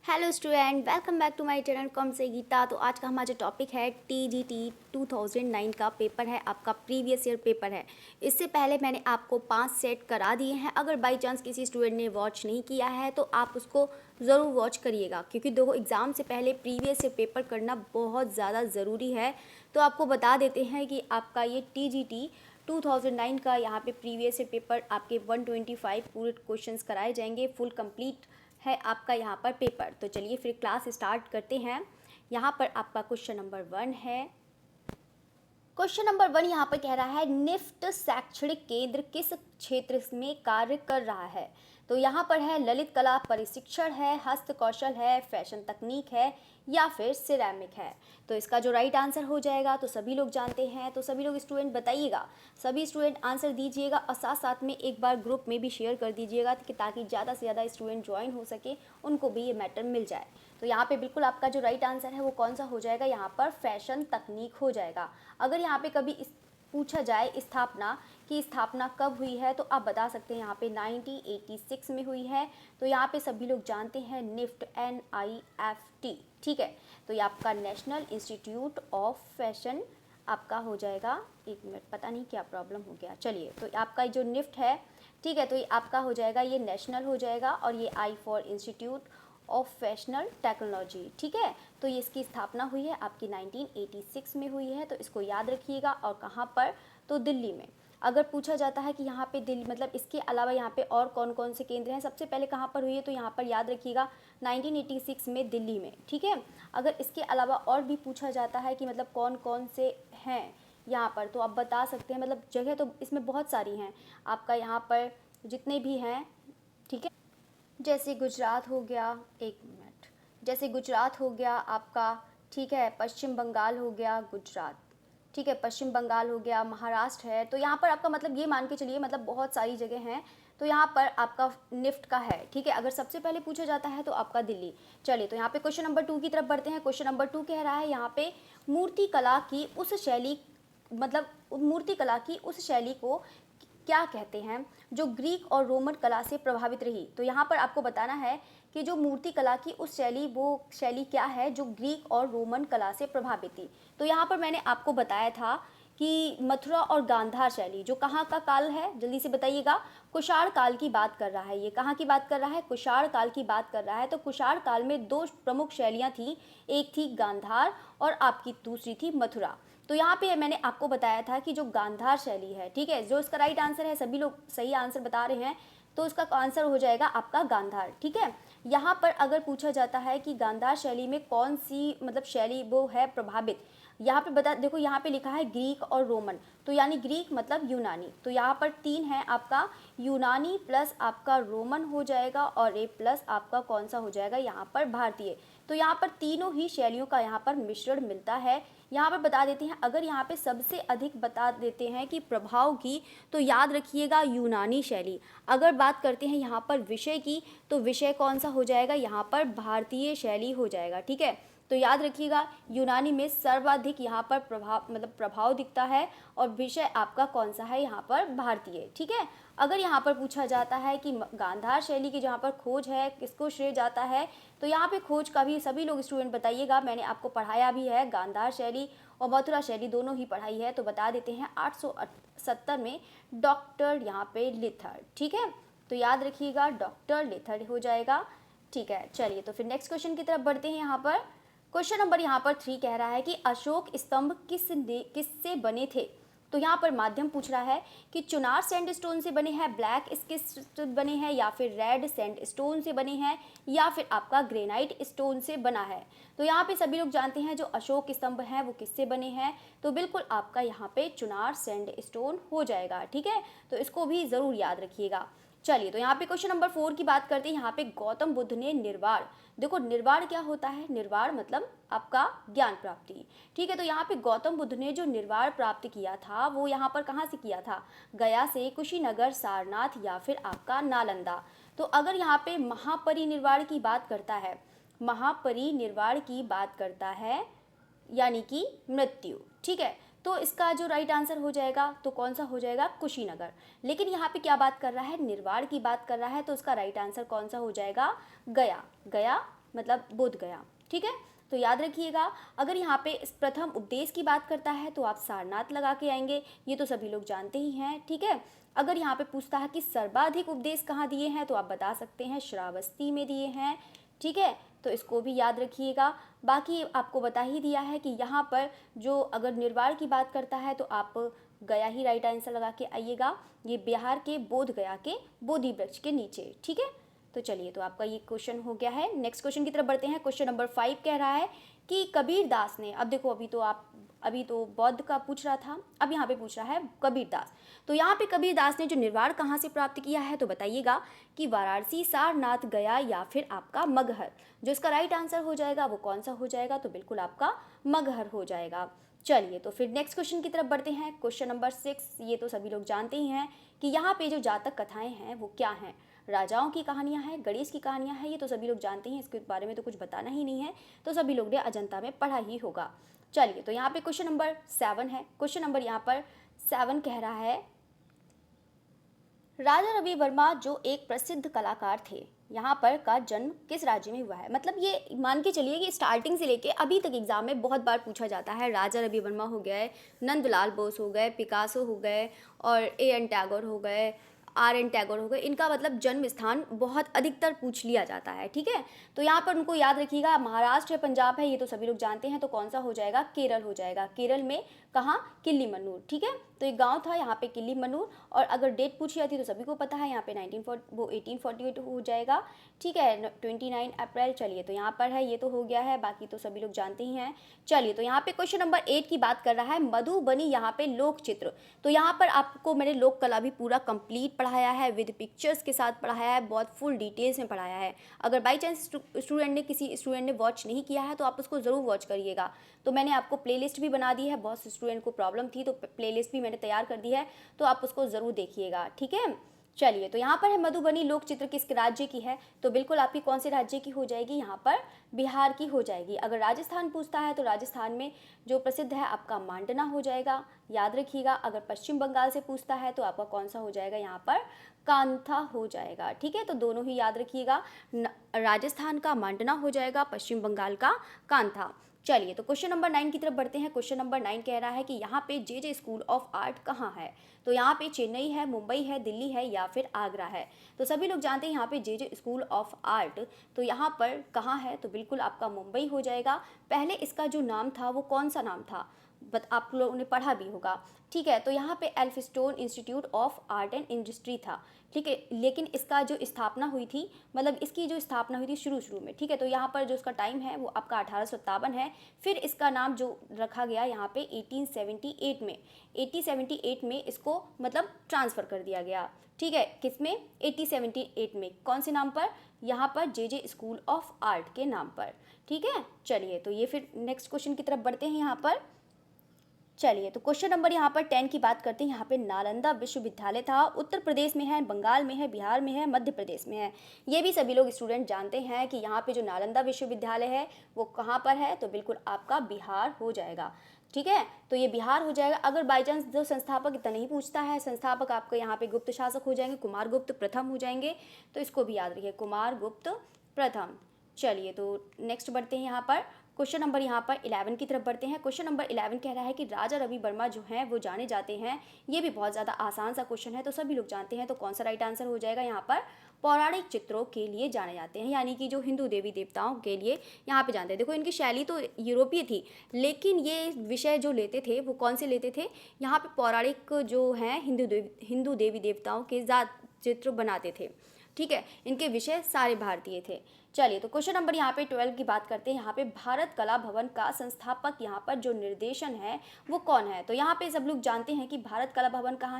Hello student, welcome back to my channel कॉम से गीता। तो आज का हमारा जो टॉपिक है टीजीटी 2009 का पेपर है, आपका प्रीवियस ईयर पेपर है। इससे पहले मैंने आपको 5 सेट करा दिए हैं। अगर बाय चांस किसी स्टूडेंट ने वॉच नहीं किया है तो आप उसको ज़रूर वॉच करिएगा, क्योंकि देखो एग्ज़ाम से पहले प्रीवियस ईयर पेपर करना बहुत ज़्यादा ज़रूरी है। तो आपको बता देते हैं कि आपका ये टीजीटी 2009 का यहाँ पे प्रीवियस ईयर पेपर आपके 125 पूरे क्वेश्चंस कराए जाएंगे। फुल कंप्लीट है आपका यहाँ पर पेपर। तो चलिए फिर क्लास स्टार्ट करते हैं। यहाँ पर आपका क्वेश्चन नंबर 1 है। क्वेश्चन नंबर 1 यहाँ पर कह रहा है निफ्ट शैक्षणिक केंद्र किस क्षेत्र में कार्य कर रहा है। तो यहाँ पर है ललित कला प्रशिक्षण है, हस्त कौशल है, फैशन तकनीक है या फिर सिरेमिक है। तो इसका जो राइट आंसर हो जाएगा तो सभी लोग जानते हैं, तो सभी लोग स्टूडेंट बताइएगा, सभी स्टूडेंट आंसर दीजिएगा और साथ साथ में एक बार ग्रुप में भी शेयर कर दीजिएगा ताकि ज़्यादा से ज़्यादा स्टूडेंट ज्वाइन हो सके, उनको भी ये मैटर मिल जाए। तो यहाँ पे बिल्कुल आपका जो राइट आंसर है वो कौन सा हो जाएगा, यहाँ पर फैशन तकनीक हो जाएगा। अगर यहाँ पे कभी पूछा जाए स्थापना की स्थापना कब हुई है तो आप बता सकते हैं यहाँ पे 1986 में हुई है। तो यहाँ पे सभी लोग जानते हैं निफ्ट NIFT, ठीक है। तो ये आपका नेशनल इंस्टीट्यूट ऑफ फैशन आपका हो जाएगा। एक मिनट, पता नहीं क्या प्रॉब्लम हो गया। चलिए, तो आपका जो निफ्ट है, ठीक है, तो ये आपका हो जाएगा, ये नेशनल हो जाएगा और ये I for institute of fashional technology, ठीक है। तो ये इसकी स्थापना हुई है आपकी 1986 में हुई है। तो इसको याद रखिएगा। और कहाँ पर, तो दिल्ली में। अगर पूछा जाता है कि यहाँ पे दिल्ली मतलब इसके अलावा यहाँ पे और कौन कौन से केंद्र हैं, सबसे पहले कहाँ पर हुई है, तो यहाँ पर याद रखिएगा 1986 में दिल्ली में, ठीक है। अगर इसके अलावा और भी पूछा जाता है कि मतलब कौन कौन से हैं यहाँ पर, तो आप बता सकते हैं। मतलब जगह तो इसमें बहुत सारी हैं आपका यहाँ पर जितने भी हैं, ठीक है। जैसे गुजरात हो गया, एक मिनट, जैसे गुजरात हो गया आपका, ठीक है, पश्चिम बंगाल हो गया, गुजरात, ठीक है, पश्चिम बंगाल हो गया, महाराष्ट्र है। तो यहाँ पर आपका मतलब ये मान के चलिए, मतलब बहुत सारी जगह हैं। तो यहाँ पर आपका निफ्ट का है, ठीक है। अगर सबसे पहले पूछा जाता है तो आपका दिल्ली। चलिए, तो यहाँ पे क्वेश्चन नंबर 2 की तरफ बढ़ते हैं। क्वेश्चन नंबर 2 कह रहा है यहाँ पे मूर्ति कला की उस शैली, मतलब मूर्ति कला की उस शैली को क्या कहते हैं जो ग्रीक और रोमन कला से प्रभावित रही। तो यहाँ पर आपको बताना है कि जो मूर्ति कला की उस शैली, वो शैली क्या है जो ग्रीक और रोमन कला से प्रभावित थी। तो यहाँ पर मैंने आपको बताया था कि मथुरा और गांधार शैली जो कहाँ का काल है, जल्दी से बताइएगा। कुषाण काल की बात कर रहा है। ये कहाँ की बात कर रहा है, कुषाण काल की बात कर रहा है। तो कुषाण काल में 2 प्रमुख शैलियाँ थी, एक थी गांधार और आपकी दूसरी थी मथुरा। तो यहाँ पे मैंने आपको बताया था कि जो गांधार शैली है, ठीक है, जो इसका राइट आंसर है, सभी लोग सही आंसर बता रहे हैं, तो इसका आंसर हो जाएगा आपका गांधार, ठीक है। यहाँ पर अगर पूछा जाता है कि गांधार शैली में कौन सी मतलब शैली वो है प्रभावित, यहाँ पे बता देखो, यहाँ पे लिखा है ग्रीक और रोमन, तो यानी ग्रीक मतलब यूनानी। तो यहाँ पर 3 है आपका, यूनानी प्लस आपका रोमन हो जाएगा और ए प्लस आपका कौन सा हो जाएगा यहाँ पर भारतीय। तो यहाँ पर तीनों ही शैलियों का यहाँ पर मिश्रण मिलता है। यहाँ पर बता देते हैं, अगर यहाँ पे सबसे अधिक बता देते हैं कि प्रभाव की, तो याद रखिएगा यूनानी शैली। अगर बात करते हैं यहाँ पर विषय की, तो विषय कौन सा हो जाएगा, यहाँ पर भारतीय शैली हो जाएगा, ठीक है। तो याद रखिएगा, यूनानी में सर्वाधिक यहाँ पर प्रभाव दिखता है और विषय आपका कौन सा है यहाँ पर भारतीय, ठीक है। अगर यहाँ पर पूछा जाता है कि गांधार शैली की जहाँ पर खोज है किसको श्रेय जाता है, तो यहाँ पे खोज का भी सभी लोग स्टूडेंट बताइएगा। मैंने आपको पढ़ाया भी है, गांधार शैली और मथुरा शैली दोनों ही पढ़ाई है। तो बता देते हैं 870 में डॉक्टर यहाँ पे लिथर, ठीक है। तो याद रखिएगा डॉक्टर लिथर हो जाएगा, ठीक है। चलिए, तो फिर नेक्स्ट क्वेश्चन की तरफ बढ़ते हैं। यहाँ पर क्वेश्चन नंबर यहाँ पर 3 कह रहा है कि अशोक स्तंभ किससे बने थे। तो यहाँ पर माध्यम पूछ रहा है कि चुनार सैंडस्टोन से बने हैं, ब्लैक स्किस्ट बने हैं या फिर रेड सैंडस्टोन से बने हैं या फिर आपका ग्रेनाइट स्टोन से बना है। तो यहाँ पे सभी लोग जानते हैं जो अशोक स्तंभ हैं वो किससे बने हैं, तो बिल्कुल आपका यहाँ पे चुनार सैंडस्टोन हो जाएगा, ठीक है। तो इसको भी ज़रूर याद रखिएगा। चलिए, तो यहाँ पे क्वेश्चन नंबर 4 की बात करते हैं। यहाँ पे गौतम बुद्ध ने निर्वाण, देखो निर्वाण क्या होता है, निर्वाण मतलब आपका ज्ञान प्राप्ति, ठीक है। तो यहाँ पे गौतम बुद्ध ने जो निर्वाण प्राप्त किया था वो यहाँ पर कहाँ से किया था, गया से, कुशीनगर, सारनाथ या फिर आपका नालंदा। तो अगर यहाँ पे महापरिनिर्वाण की बात करता है, महापरिनिर्वाण की बात करता है यानी कि मृत्यु, ठीक है। तो इसका जो राइट आंसर हो जाएगा तो कौन सा हो जाएगा, कुशीनगर। लेकिन यहाँ पे क्या बात कर रहा है, निर्वाण की बात कर रहा है, तो उसका राइट आंसर कौन सा हो जाएगा, गया, गया मतलब बोध गया। ठीक है, तो याद रखिएगा। अगर यहाँ पे इस प्रथम उपदेश की बात करता है तो आप सारनाथ लगा के आएंगे, ये तो सभी लोग जानते ही हैं। ठीक है, अगर यहाँ पे पूछता है कि सर्वाधिक उपदेश कहाँ दिए हैं तो आप बता सकते हैं श्रावस्ती में दिए हैं। ठीक है, तो इसको भी याद रखिएगा। बाकी आपको बता ही दिया है कि यहाँ पर जो अगर निर्वाण की बात करता है तो आप गया ही राइट आंसर लगा के आइएगा। ये बिहार के बोध गया के बोधि वृक्ष के नीचे। ठीक है, तो चलिए, तो आपका ये क्वेश्चन हो गया है। नेक्स्ट क्वेश्चन की तरफ बढ़ते हैं। क्वेश्चन नंबर 5 कह रहा है कि कबीर दास ने, अब देखो अभी तो बौद्ध का पूछ रहा था, अब यहाँ पे पूछ रहा है कबीर दास। तो यहाँ पे कबीर दास ने जो निर्वाण कहाँ से प्राप्त किया है तो बताइएगा कि वाराणसी, सारनाथ, गया या फिर आपका मगहर। जो इसका राइट आंसर हो जाएगा वो कौन सा हो जाएगा, तो बिल्कुल आपका मगहर हो जाएगा। चलिए, तो फिर नेक्स्ट क्वेश्चन की तरफ बढ़ते हैं। क्वेश्चन नंबर 6, ये तो सभी लोग जानते ही हैं कि यहाँ पे जो जातक कथाएं हैं वो क्या हैं। राजाओं की कहानियां हैं, गणेश की कहानियां हैं, ये तो सभी लोग जानते हैं, इसके बारे में तो कुछ बताना ही नहीं है, तो सभी लोग ने अजंता में पढ़ा ही होगा। चलिए, तो यहाँ पे क्वेश्चन नंबर 7 है। क्वेश्चन नंबर यहाँ पर 7 कह रहा है राजा रवि वर्मा जो एक प्रसिद्ध कलाकार थे, यहाँ पर का जन्म किस राज्य में हुआ है। मतलब ये मान के चलिए कि स्टार्टिंग से लेके अभी तक एग्जाम में बहुत बार पूछा जाता है। राजा रवि वर्मा हो गए, नंदलाल बोस हो गए, पिकासो हो गए और A N टैगोर हो गए, R N टैगोर हो गए, इनका मतलब जन्म स्थान बहुत अधिकतर पूछ लिया जाता है। ठीक है, तो यहाँ पर उनको याद रखिएगा। महाराष्ट्र है, पंजाब है, ये तो सभी लोग जानते हैं, तो कौन सा हो जाएगा, केरल हो जाएगा। केरल में कहाँ, किल्लीमन्नूर। ठीक है, तो एक गांव था यहाँ पे किल्लीमन्नूर। और अगर डेट पूछी जाती है तो सभी को पता है, यहाँ पे 1848 हो जाएगा। ठीक है, 29 अप्रैल। चलिए, तो यहाँ पर है, ये तो हो गया है, बाकी तो सभी लोग जानते ही हैं। चलिए, तो यहाँ पे क्वेश्चन नंबर 8 की बात कर रहा है मधुबनी, यहाँ पे लोक चित्र। तो यहाँ पर आपको मैंने लोक कला भी पूरा कंप्लीट पढ़ाया है, विद पिक्चर्स के साथ पढ़ाया है, बहुत फुल डिटेल्स में पढ़ाया है। अगर बाई चांस किसी स्टूडेंट ने वॉच नहीं किया है तो आप उसको ज़रूर वॉच करिएगा। तो मैंने आपको प्लेलिस्ट भी बना दी है, बहुत से स्टूडेंट को प्रॉब्लम थी तो प्लेलिस्ट भी मैंने तैयार कर दी है, तो आप उसको ज़रूर देखिएगा। ठीक है, चलिए, तो यहाँ पर है मधुबनी लोक चित्र किस राज्य की है, तो बिल्कुल आपकी कौन से राज्य की हो जाएगी, यहाँ पर बिहार की हो जाएगी। अगर राजस्थान पूछता है तो राजस्थान में जो प्रसिद्ध है आपका मांडना हो जाएगा, याद रखिएगा। अगर पश्चिम बंगाल से पूछता है तो आपका कौन सा हो जाएगा, यहाँ पर कांथा हो जाएगा। ठीक है, तो दोनों ही याद रखिएगा, राजस्थान का मांडना हो जाएगा, पश्चिम बंगाल का कांथा। चलिए, तो क्वेश्चन नंबर 9 की तरफ बढ़ते हैं। क्वेश्चन नंबर 9 कह रहा है कि यहाँ पे JJ स्कूल ऑफ आर्ट कहाँ है, तो यहाँ पे चेन्नई है, मुंबई है, दिल्ली है या फिर आगरा है। तो सभी लोग जानते हैं यहाँ पे JJ स्कूल ऑफ आर्ट, तो यहाँ पर कहाँ है, तो बिल्कुल आपका मुंबई हो जाएगा। पहले इसका जो नाम था वो कौन सा नाम था, बट आप लोगों ने पढ़ा भी होगा। ठीक है, तो यहाँ पे Elphinstone institute of art and industry था। ठीक है, लेकिन इसका जो स्थापना हुई थी, मतलब इसकी जो स्थापना हुई थी शुरू में। ठीक है, तो यहाँ पर जो उसका टाइम है वो आपका 1857 है। फिर इसका नाम जो रखा गया यहाँ पे 1878 में इसको मतलब ट्रांसफ़र कर दिया गया। ठीक है, किस में, 1878 में, कौन से नाम पर, यहाँ पर JJ स्कूल ऑफ आर्ट के नाम पर। ठीक है, चलिए, तो ये फिर नेक्स्ट क्वेश्चन की तरफ बढ़ते हैं यहाँ पर। चलिए, तो क्वेश्चन नंबर यहाँ पर 10 की बात करते हैं। यहाँ पे नालंदा विश्वविद्यालय था, उत्तर प्रदेश में है, बंगाल में है, बिहार में है, मध्य प्रदेश में है। ये भी सभी लोग स्टूडेंट जानते हैं कि यहाँ पे जो नालंदा विश्वविद्यालय है वो कहाँ पर है, तो बिल्कुल आपका बिहार हो जाएगा। ठीक है, तो ये बिहार हो जाएगा। अगर बाई चांस जो संस्थापक इतना नहीं पूछता है, संस्थापक आपके यहाँ पे गुप्त शासक हो जाएंगे, कुमार गुप्त प्रथम हो जाएंगे, तो इसको भी याद रखिए, कुमार गुप्त प्रथम। चलिए, तो नेक्स्ट बढ़ते हैं यहाँ पर। क्वेश्चन नंबर यहाँ पर 11 की तरफ बढ़ते हैं। क्वेश्चन नंबर 11 कह रहा है कि राजा रवि वर्मा जो हैं वो जाने जाते हैं, ये भी बहुत ज़्यादा आसान सा क्वेश्चन है, तो सभी लोग जानते हैं, तो कौन सा राइट आंसर हो जाएगा, यहाँ पर पौराणिक चित्रों के लिए जाने जाते हैं, यानी कि जो हिंदू देवी देवताओं के लिए यहाँ पे जानते हैं। देखो, इनकी शैली तो यूरोपीय थी, लेकिन ये विषय जो लेते थे वो कौन से लेते थे, यहाँ पे पौराणिक जो हैं हिंदू देवी देवताओं के ज़्यादा चित्र बनाते थे। ठीक है, इनके विषय सारे भारतीय थे। चलिए, तो क्वेश्चन नंबर यहाँ पे 12 की बात करते हैं। यहाँ पे भारत कला भवन का संस्थापक यहाँ पर जो निर्देशन है वो कौन है, तो यहाँ पे सब लोग जानते हैं कि भारत कला भवन कहाँ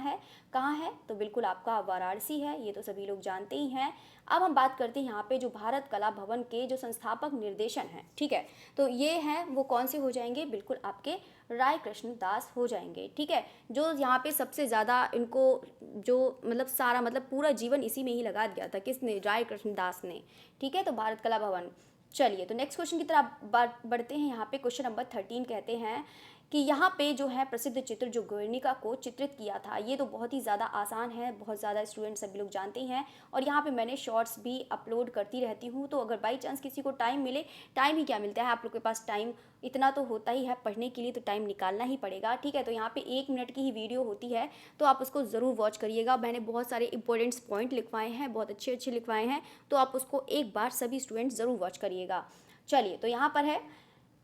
है, तो बिल्कुल आपका वाराणसी है, ये तो सभी लोग जानते ही हैं। अब हम बात करते हैं यहाँ पे जो भारत कला भवन के जो संस्थापक निर्देशन हैं। ठीक है, तो ये हैं वो कौन से हो जाएंगे, बिल्कुल आपके राय कृष्ण दास हो जाएंगे। ठीक है, जो यहाँ पे सबसे ज़्यादा इनको जो मतलब सारा मतलब पूरा जीवन इसी में ही लगा दिया था, किसने, राय कृष्ण दास ने। ठीक है, तो भारत कला भवन। चलिए, तो नेक्स्ट क्वेश्चन की तरफ बढ़ते हैं। यहाँ पे क्वेश्चन नंबर 13 कहते हैं कि यहाँ पे जो है प्रसिद्ध चित्र जो गुर्निका को चित्रित किया था, ये तो बहुत ही ज़्यादा आसान है, बहुत ज़्यादा स्टूडेंट सभी लोग जानते ही हैं। और यहाँ पे मैंने शॉर्ट्स भी अपलोड करती रहती हूँ, तो अगर बाई चांस किसी को टाइम मिले, टाइम ही क्या मिलता है, आप लोग के पास टाइम इतना तो होता ही है, पढ़ने के लिए तो टाइम निकालना ही पड़ेगा, ठीक है। तो यहाँ पे 1 मिनट की ही वीडियो होती है, तो आप उसको ज़रूर वॉच करिएगा। मैंने बहुत सारे इंपॉर्टेंट्स पॉइंट लिखवाए हैं, बहुत अच्छे अच्छे लिखवाए हैं, तो आप उसको एक बार सभी स्टूडेंट ज़रूर वॉच करिएगा। चलिए, तो यहाँ पर है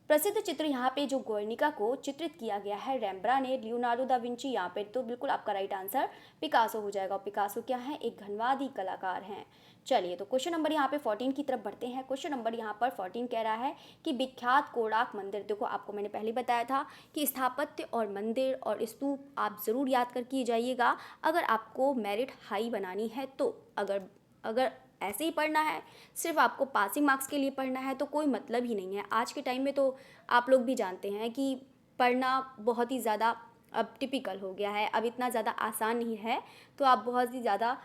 प्रसिद्ध चित्र, यहाँ पे जो गुर्निका को चित्रित किया गया है रेम्ब्रांड ने, लियोनार्डो दा विंची, यहाँ पे तो बिल्कुल आपका राइट आंसर पिकासो हो जाएगा। पिकासो क्या है, एक घनवादी कलाकार हैं। चलिए, तो क्वेश्चन नंबर यहाँ पे 14 की तरफ बढ़ते हैं। क्वेश्चन नंबर यहाँ पर 14 कह रहा है कि विख्यात कोणार्क मंदिर, देखो आपको मैंने पहले बताया था कि स्थापत्य और मंदिर और स्तूप आप ज़रूर याद करके जाइएगा अगर आपको मेरिट हाई बनानी है तो। अगर ऐसे ही पढ़ना है, सिर्फ आपको पासिंग मार्क्स के लिए पढ़ना है, तो कोई मतलब ही नहीं है। आज के टाइम में तो आप लोग भी जानते हैं कि पढ़ना बहुत ही ज़्यादा अब टिपिकल हो गया है, अब इतना ज़्यादा आसान नहीं है, तो आप बहुत ही ज़्यादा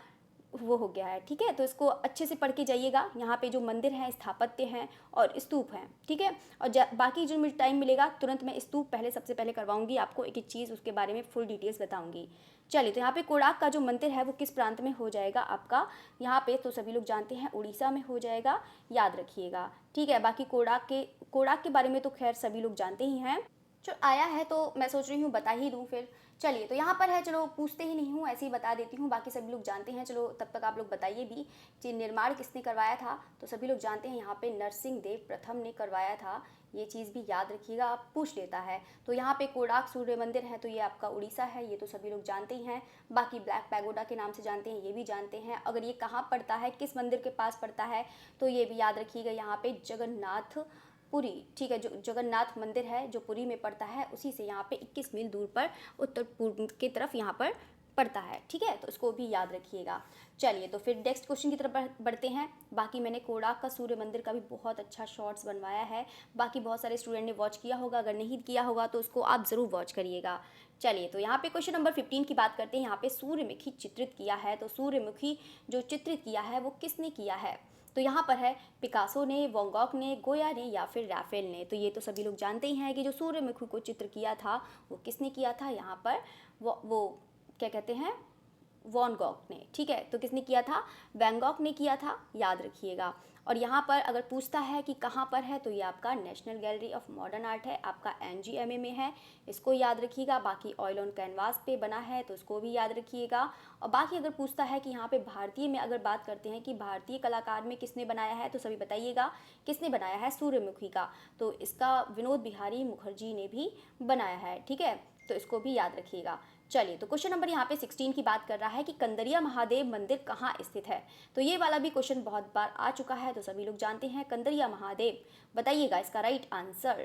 वो हो गया है, ठीक है। तो इसको अच्छे से पढ़ के जाइएगा। यहाँ पे जो मंदिर हैं, स्थापत्य हैं और स्तूप हैं, ठीक है। और बाकी जो मुझे टाइम मिलेगा तुरंत मैं स्तूप सबसे पहले करवाऊंगी, आपको एक एक चीज़ उसके बारे में फुल डिटेल्स बताऊंगी। चलिए, तो यहाँ पे कोणार्क का जो मंदिर है वो किस प्रांत में हो जाएगा आपका, यहाँ पे तो सभी लोग जानते हैं उड़ीसा में हो जाएगा, याद रखिएगा, ठीक है। बाकी कोणार्क के बारे में तो खैर सभी लोग जानते ही हैं, जो आया है तो मैं सोच रही हूँ बता ही दूँ फिर। चलिए, तो यहाँ पर है, चलो पूछते ही नहीं हूँ, ऐसे ही बता देती हूँ, बाकी सभी लोग जानते हैं। चलो तब तक आप लोग बताइए भी कि निर्माण किसने करवाया था, तो सभी लोग जानते हैं यहाँ पे नरसिंह देव प्रथम ने करवाया था। ये चीज़ भी याद रखिएगा, आप पूछ लेता है। तो यहाँ पे कोणार्क सूर्य मंदिर है, तो ये आपका उड़ीसा है, ये तो सभी लोग जानते ही हैं। बाकी ब्लैक पैगोडा के नाम से जानते हैं, ये भी जानते हैं। अगर ये कहाँ पड़ता है, किस मंदिर के पास पड़ता है, तो ये भी याद रखिएगा, यहाँ पे जगन्नाथपुरी, ठीक है। जो जगन्नाथ मंदिर है जो पुरी में पड़ता है, उसी से यहाँ पे 21 मील दूर पर उत्तर पूर्व की तरफ यहाँ पर पड़ता है, ठीक है। तो इसको भी याद रखिएगा। चलिए, तो फिर नेक्स्ट क्वेश्चन की तरफ बढ़ते हैं। बाकी मैंने कोणार्क का सूर्य मंदिर का भी बहुत अच्छा शॉर्ट्स बनवाया है, बाकी बहुत सारे स्टूडेंट ने वॉच किया होगा, अगर नहीं किया होगा तो उसको आप ज़रूर वॉच करिएगा। चलिए, तो यहाँ पे क्वेश्चन नंबर 15 की बात करते हैं। यहाँ पे सूर्यमुखी चित्रित किया है, तो सूर्यमुखी जो चित्रित किया है वो किसने किया है, तो यहाँ पर है पिकासो ने, वैन गॉग ने, गोया ने या फिर रैफेल ने। तो ये तो सभी लोग जानते ही हैं कि जो सूर्यमुखी को चित्र किया था वो किसने किया था, यहाँ पर वो क्या कहते हैं, वैन गॉग ने, ठीक है। तो किसने किया था, वैन गॉग ने किया था, याद रखिएगा। और यहाँ पर अगर पूछता है कि कहाँ पर है, तो ये आपका national gallery of modern art है, आपका NGMA में है, इसको याद रखिएगा। बाकी ऑयल ऑन कैनवास पे बना है, तो उसको भी याद रखिएगा। और बाकी अगर पूछता है कि यहाँ पे भारतीय में अगर बात करते हैं कि भारतीय कलाकार में किसने बनाया है, तो सभी बताइएगा किसने बनाया है सूर्यमुखी का, तो इसका विनोद बिहारी मुखर्जी ने भी बनाया है, ठीक है। तो इसको भी याद रखिएगा। चलिए, तो क्वेश्चन नंबर यहाँ पे 16 की बात कर रहा है कि कंदरिया महादेव मंदिर कहाँ स्थित है। तो ये वाला भी क्वेश्चन बहुत बार आ चुका है, तो सभी लोग जानते हैं कंदरिया महादेव, बताइएगा इसका राइट आंसर।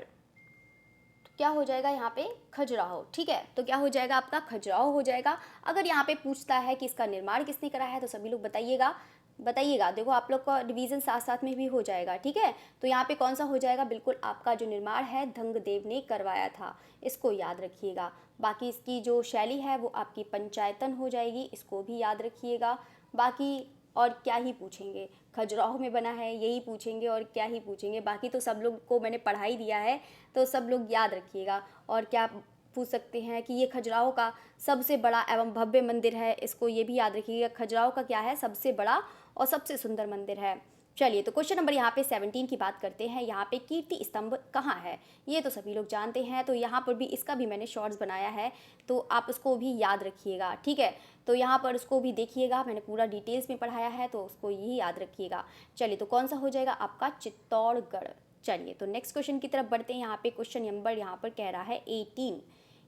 तो क्या हो जाएगा यहाँ पे, खजुराहो, ठीक है। तो क्या हो जाएगा आपका, खजुराहो हो जाएगा। अगर यहाँ पे पूछता है कि इसका निर्माण किसने करा है, तो सभी लोग बताइएगा। देखो आप लोग का रिवीजन साथ साथ में भी हो जाएगा, ठीक है। तो यहाँ पे कौन सा हो जाएगा, बिल्कुल आपका जो निर्माण है धंगदेव ने करवाया था, इसको याद रखिएगा। बाकी इसकी जो शैली है वो आपकी पंचायतन हो जाएगी, इसको भी याद रखिएगा। बाकी और क्या ही पूछेंगे, खजुराहो में बना है यही पूछेंगे, और क्या ही पूछेंगे, बाकी तो सब लोग को मैंने पढ़ा ही दिया है, तो सब लोग याद रखिएगा। और क्या पूछ सकते हैं कि ये खजुराहो का सबसे बड़ा एवं भव्य मंदिर है, इसको ये भी याद रखिएगा, खजुराहो का क्या है, सबसे बड़ा और सबसे सुंदर मंदिर है। चलिए, तो क्वेश्चन नंबर यहाँ पे 17 की बात करते हैं। यहाँ पे कीर्ति स्तंभ कहाँ है, ये तो सभी लोग जानते हैं, तो यहाँ पर भी इसका भी मैंने शॉर्ट्स बनाया है, तो आप उसको भी याद रखिएगा, ठीक है। तो यहाँ पर उसको भी देखिएगा, मैंने पूरा डिटेल्स में पढ़ाया है, तो उसको यही याद रखिएगा। चलिए, तो कौन सा हो जाएगा आपका, चित्तौड़गढ़। चलिए, तो नेक्स्ट क्वेश्चन की तरफ बढ़ते हैं। यहाँ पे क्वेश्चन नंबर यहाँ पर कह रहा है 18,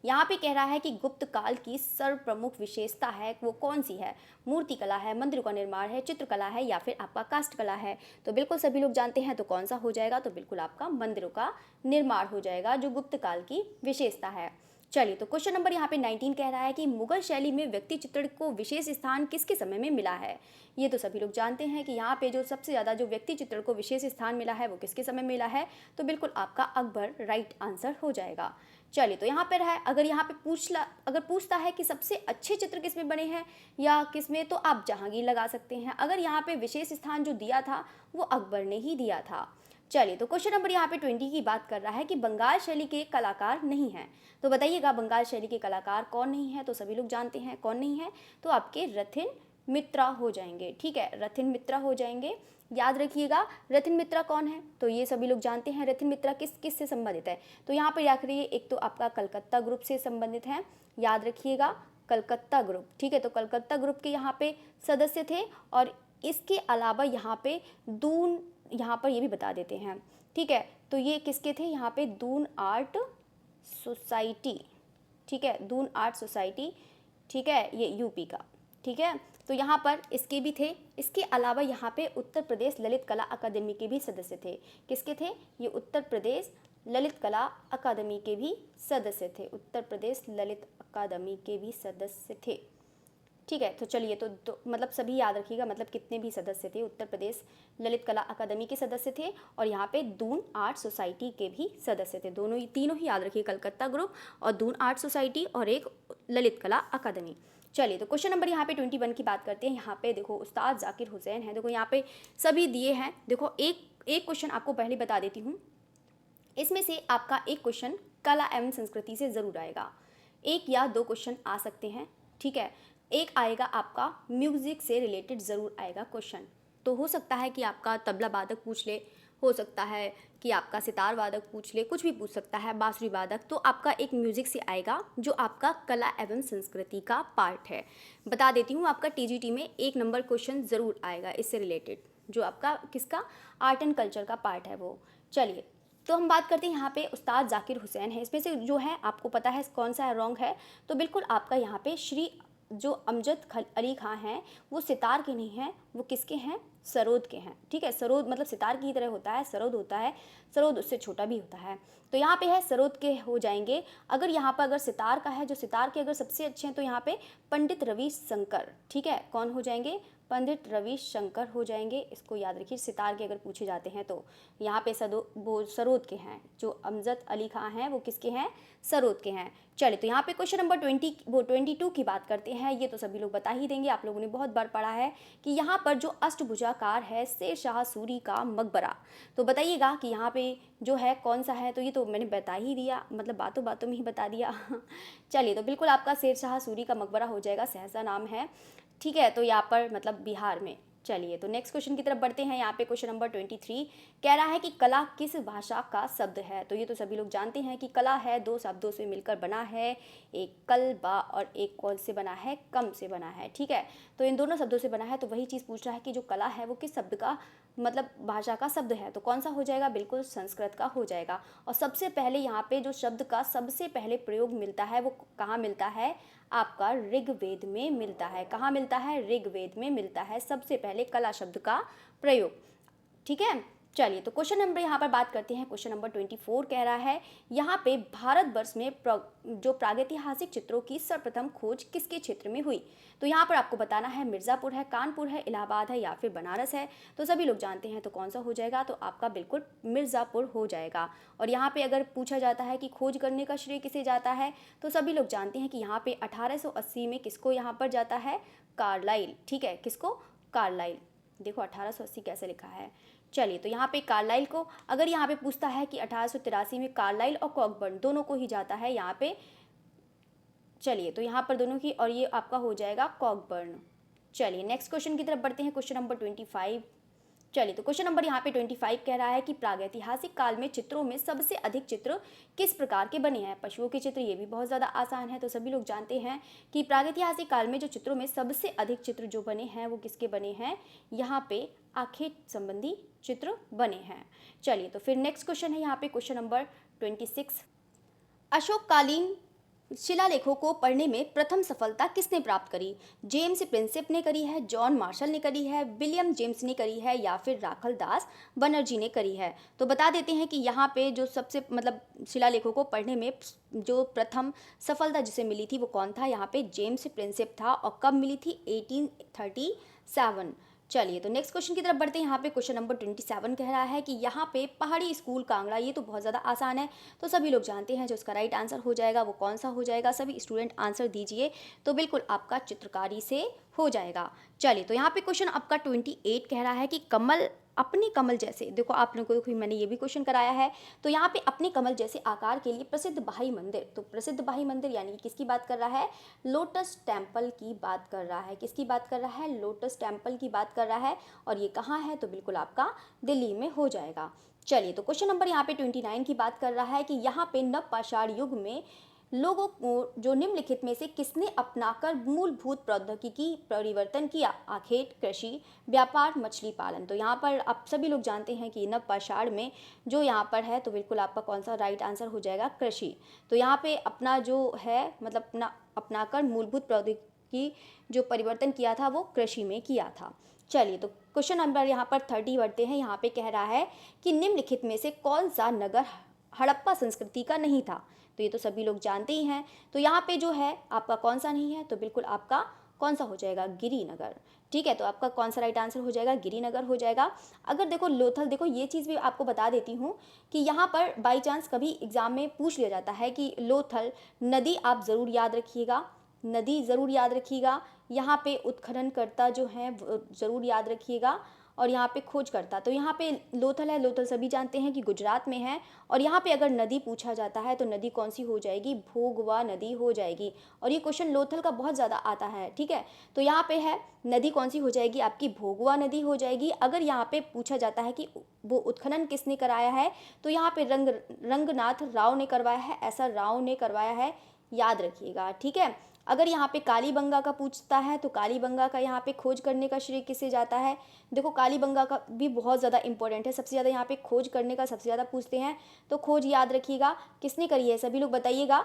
यहाँ पे कह रहा है कि गुप्त काल की सर्व प्रमुख विशेषता है वो कौन सी है, मूर्ति कला है, मंदिरों का निर्माण है, चित्रकला है या फिर आपका काष्ठ कला है। तो बिल्कुल सभी लोग जानते हैं, तो कौन सा हो जाएगा, तो बिल्कुल आपका मंदिरों का निर्माण हो जाएगा, जो गुप्त काल की विशेषता है। चलिए, तो क्वेश्चन नंबर यहाँ पे 19 कह रहा है कि मुगल शैली में व्यक्ति चित्रण को विशेष स्थान किसके समय में मिला है। ये तो सभी लोग जानते हैं कि यहाँ पे जो सबसे ज़्यादा जो व्यक्ति चित्रण को विशेष स्थान मिला है वो किसके समय मिला है, तो बिल्कुल आपका अकबर राइट आंसर हो जाएगा। चलिए, तो यहाँ पर है, अगर यहाँ पे अगर पूछता है कि सबसे अच्छे चित्र किसमें बने हैं या किसमें, तो आप जहांगीर लगा सकते हैं। अगर यहाँ पे विशेष स्थान जो दिया था वो अकबर ने ही दिया था। चलिए, तो क्वेश्चन नंबर यहाँ पे 20 की बात कर रहा है कि बंगाल शैली के कलाकार नहीं हैं। तो बताइएगा बंगाल शैली के कलाकार कौन नहीं है। तो सभी लोग जानते हैं कौन नहीं है, तो आपके रथिन मित्रा हो जाएंगे। ठीक है, रथिन मित्रा हो जाएंगे। याद रखिएगा रथिन मित्रा कौन है, तो ये सभी लोग जानते हैं। रथिन मित्रा किस किस से संबंधित है, तो यहाँ पर याद करिए, एक तो आपका कलकत्ता ग्रुप से संबंधित है। याद रखिएगा कलकत्ता ग्रुप। ठीक है, तो कलकत्ता ग्रुप के यहाँ पे सदस्य थे। और इसके अलावा यहाँ पे दून, यहाँ पर ये भी बता देते हैं। ठीक है, तो ये किसके थे, यहाँ पे दून आर्ट सोसाइटी। ठीक है, दून आर्ट सोसाइटी। ठीक है, ये यूपी का। ठीक है, तो यहाँ पर इसके भी थे। इसके अलावा यहाँ पे उत्तर प्रदेश ललित कला अकादमी के भी सदस्य थे। किसके थे, ये उत्तर प्रदेश ललित कला अकादमी के भी सदस्य थे। उत्तर प्रदेश ललित अकादमी के भी सदस्य थे। ठीक है, तो चलिए, तो मतलब सभी याद रखिएगा, मतलब कितने भी सदस्य थे। उत्तर प्रदेश ललित कला अकादमी के सदस्य थे और यहाँ पे दून आर्ट सोसाइटी के भी सदस्य थे। दोनों ही, तीनों ही याद रखिए, कलकत्ता ग्रुप और दून आर्ट सोसाइटी और एक ललित कला अकादमी। चलिए, तो क्वेश्चन नंबर यहाँ पे 21 की बात करते हैं। यहाँ पे देखो उस्ताद जाकिर हुसैन है। देखो यहाँ पे सभी दिए हैं। देखो एक क्वेश्चन आपको पहले बता देती हूँ, इसमें से आपका एक क्वेश्चन कला एवं संस्कृति से ज़रूर आएगा। एक या दो क्वेश्चन आ सकते हैं। ठीक है, एक आएगा आपका म्यूज़िक से रिलेटेड ज़रूर आएगा क्वेश्चन। तो हो सकता है कि आपका तबला वादक पूछ ले, हो सकता है कि आपका सितार वादक पूछ ले, कुछ भी पूछ सकता है, बांसुरी वादक। तो आपका एक म्यूज़िक से आएगा जो आपका कला एवं संस्कृति का पार्ट है। बता देती हूँ, आपका टीजीटी में 1 नंबर क्वेश्चन ज़रूर आएगा इससे रिलेटेड, जो आपका किसका आर्ट एंड कल्चर का पार्ट है वो। चलिए, तो हम बात करते हैं यहाँ पे उस्ताद जाकिर हुसैन है। इसमें से जो है आपको पता है कौन सा रॉन्ग है, तो बिल्कुल आपका यहाँ पे श्री जो अमजद अली खां हैं वो सितार के नहीं हैं, वो किसके हैं, सरोद के हैं। ठीक है, सरोद मतलब सितार की तरह होता है, सरोद होता है, सरोद उससे छोटा भी होता है। तो यहाँ पे है सरोद के हो जाएंगे। अगर यहाँ पर अगर सितार का है, जो सितार के अगर सबसे अच्छे हैं, तो यहाँ पे पंडित रविशंकर। ठीक है, कौन हो जाएंगे, पंडित रविशंकर हो जाएंगे। इसको याद रखिए, सितार के अगर पूछे जाते हैं तो यहाँ पे वो सरोद के हैं। जो अमजद अली खां हैं वो किसके हैं, सरोद के हैं। चलिए, तो यहाँ पे क्वेश्चन नंबर 22 की बात करते हैं। ये तो सभी लोग बता ही देंगे, आप लोगों ने बहुत बार पढ़ा है कि यहाँ पर जो अष्टभुजाकार है शेर शाह सूरी का मकबरा। तो बताइएगा कि यहाँ पे जो है कौन सा है, तो ये तो मैंने बता ही दिया, मतलब बातों बातों में ही बता दिया। चलिए, तो बिल्कुल आपका शेर शाह सूरी का मकबरा हो जाएगा, सहसा नाम है। ठीक है, तो यहाँ पर मतलब बिहार में। चलिए, तो नेक्स्ट क्वेश्चन की तरफ बढ़ते हैं। यहाँ पे क्वेश्चन नंबर 23 कह रहा है कि कला किस भाषा का शब्द है। तो ये तो सभी लोग जानते हैं कि कला है 2 शब्दों से मिलकर बना है, एक कल बा और एक कौन से बना है, कम से बना है। ठीक है, तो इन दोनों शब्दों से बना है। तो वही चीज़ पूछ रहा है कि जो कला है वो किस शब्द का मतलब भाषा का शब्द है, तो कौन सा हो जाएगा, बिल्कुल संस्कृत का हो जाएगा। और सबसे पहले यहाँ पे जो शब्द का सबसे पहले प्रयोग मिलता है वो कहाँ मिलता है, आपका ऋग्वेद में मिलता है। कहाँ मिलता है, ऋग्वेद में मिलता है सबसे पहले कला शब्द का प्रयोग। ठीक है, चलिए, तो क्वेश्चन नंबर यहाँ पर बात करते हैं। क्वेश्चन नंबर 24 कह रहा है यहाँ पे भारतवर्ष में जो प्रागैतिहासिक चित्रों की सर्वप्रथम खोज किसके क्षेत्र में हुई। तो यहाँ पर आपको बताना है मिर्ज़ापुर है, कानपुर है, इलाहाबाद है या फिर बनारस है। तो सभी लोग जानते हैं, तो कौन सा हो जाएगा, तो आपका बिल्कुल मिर्ज़ापुर हो जाएगा। और यहाँ पे अगर पूछा जाता है कि खोज करने का श्रेय किसे जाता है, तो सभी लोग जानते हैं कि यहाँ पे 1880 में किसको यहाँ पर जाता है, कार्लाइल। ठीक है, किसको, कार्लाइल। देखो 1880 कैसे लिखा है। चलिए, तो यहाँ पे कार्लाइल को, अगर यहाँ पे पूछता है कि 1883 में कार्लाइल और कॉकबर्न दोनों को ही जाता है यहाँ पे। चलिए, तो यहाँ पर दोनों की, और ये आपका हो जाएगा कॉकबर्न। चलिए, नेक्स्ट क्वेश्चन की तरफ बढ़ते हैं। Question number 25। चलिए, तो क्वेश्चन नंबर यहाँ पे 25 कह रहा है कि प्रागैतिहासिक काल में चित्रों में सबसे अधिक चित्र किस प्रकार के बने हैं। पशुओं के चित्र, ये भी बहुत ज़्यादा आसान है। तो सभी लोग जानते हैं कि प्रागैतिहासिक काल में जो चित्रों में सबसे अधिक चित्र जो बने हैं वो किसके बने हैं, यहाँ पे आंखें संबंधी चित्र बने हैं। चलिए, तो फिर नेक्स्ट क्वेश्चन है यहाँ पे क्वेश्चन नंबर 26। अशोककालीन शिलालेखों को पढ़ने में प्रथम सफलता किसने प्राप्त करी। जेम्स प्रिंसेप ने करी है, जॉन मार्शल ने करी है, विलियम जेम्स ने करी है या फिर राखल दास बनर्जी ने करी है। तो बता देते हैं कि यहाँ पे जो सबसे मतलब शिलालेखों को पढ़ने में जो प्रथम सफलता जिसे मिली थी वो कौन था, यहाँ पे जेम्स प्रिंसेप था। और कब मिली थी, 1837। चलिए, तो नेक्स्ट क्वेश्चन की तरफ बढ़ते हैं। यहाँ पे क्वेश्चन नंबर 27 कह रहा है कि यहाँ पे पहाड़ी स्कूल कांगड़ा, ये तो बहुत ज़्यादा आसान है, तो सभी लोग जानते हैं। जो इसका राइट आंसर हो जाएगा वो कौन सा हो जाएगा, सभी स्टूडेंट आंसर दीजिए। तो बिल्कुल आपका चित्रकारी से हो जाएगा। चलिए, तो यहाँ पे क्वेश्चन आपका 28 कह रहा है कि कमल अपने कमल जैसे, देखो आप लोगों को मैंने ये भी क्वेश्चन कराया है, तो यहाँ पे अपने कमल जैसे आकार के लिए प्रसिद्ध बाही मंदिर, तो प्रसिद्ध बाही मंदिर यानी कि किसकी बात कर रहा है, लोटस टेम्पल की बात कर रहा है। किसकी बात कर रहा है, लोटस टेम्पल की बात कर रहा है। और ये कहाँ है, तो बिल्कुल आपका दिल्ली में हो जाएगा। चलिए, तो क्वेश्चन नंबर यहाँ पे 29 की बात कर रहा है कि यहाँ पे नवपाषाण युग में लोगों को जो निम्नलिखित में से किसने अपनाकर मूलभूत प्रौद्योगिकी परिवर्तन किया, आखेट, कृषि, व्यापार, मछली पालन। तो यहाँ पर आप सभी लोग जानते हैं कि नवपाषाण में जो यहाँ पर है, तो बिल्कुल आपका कौन सा राइट आंसर हो जाएगा, कृषि। तो यहाँ पे अपना जो है मतलब अपनाकर मूलभूत प्रौद्योगिकी जो परिवर्तन किया था वो कृषि में किया था। चलिए, तो क्वेश्चन नंबर यहाँ पर 30 बढ़ते हैं। यहाँ पे कह रहा है कि निम्नलिखित में से कौन सा नगर हड़प्पा संस्कृति का नहीं था। तो ये तो सभी लोग जानते ही हैं। तो यहाँ पे जो है आपका कौन सा नहीं है, तो बिल्कुल आपका कौन सा हो जाएगा, गिरिनगर। ठीक है, तो आपका कौन सा राइट आंसर हो जाएगा, गिरिनगर हो जाएगा। अगर देखो लोथल, देखो ये चीज़ भी आपको बता देती हूँ कि यहाँ पर बाई चांस कभी एग्जाम में पूछ लिया जाता है कि लोथल नदी आप ज़रूर याद रखिएगा, नदी ज़रूर याद रखिएगा। यहाँ पे उत्खननकर्ता जो हैं ज़रूर याद रखिएगा, और यहाँ पे खोजकर्ता, तो यहाँ पे लोथल है, लोथल सभी जानते हैं कि गुजरात में है। और यहाँ पे अगर नदी पूछा जाता है तो नदी कौन सी हो जाएगी, भोगवा नदी हो जाएगी। और ये क्वेश्चन लोथल का बहुत ज़्यादा आता है। ठीक है, तो यहाँ पे है नदी कौन सी हो जाएगी, आपकी भोगवा नदी हो जाएगी। अगर यहाँ पे पूछा जाता है कि वो उत्खनन किसने कराया है, तो यहाँ पे रंगनाथ राव ने करवाया है, ऐसा राव ने करवाया है, याद रखिएगा। ठीक है, अगर यहाँ पे कालीबंगा का पूछता है तो कालीबंगा का यहाँ पे खोज करने का श्रेय किसे जाता है। देखो कालीबंगा का भी बहुत ज़्यादा इंपॉर्टेंट है, सबसे ज़्यादा यहाँ पे खोज करने का सबसे ज़्यादा पूछते हैं, तो खोज याद रखिएगा किसने करी है, सभी लोग बताइएगा।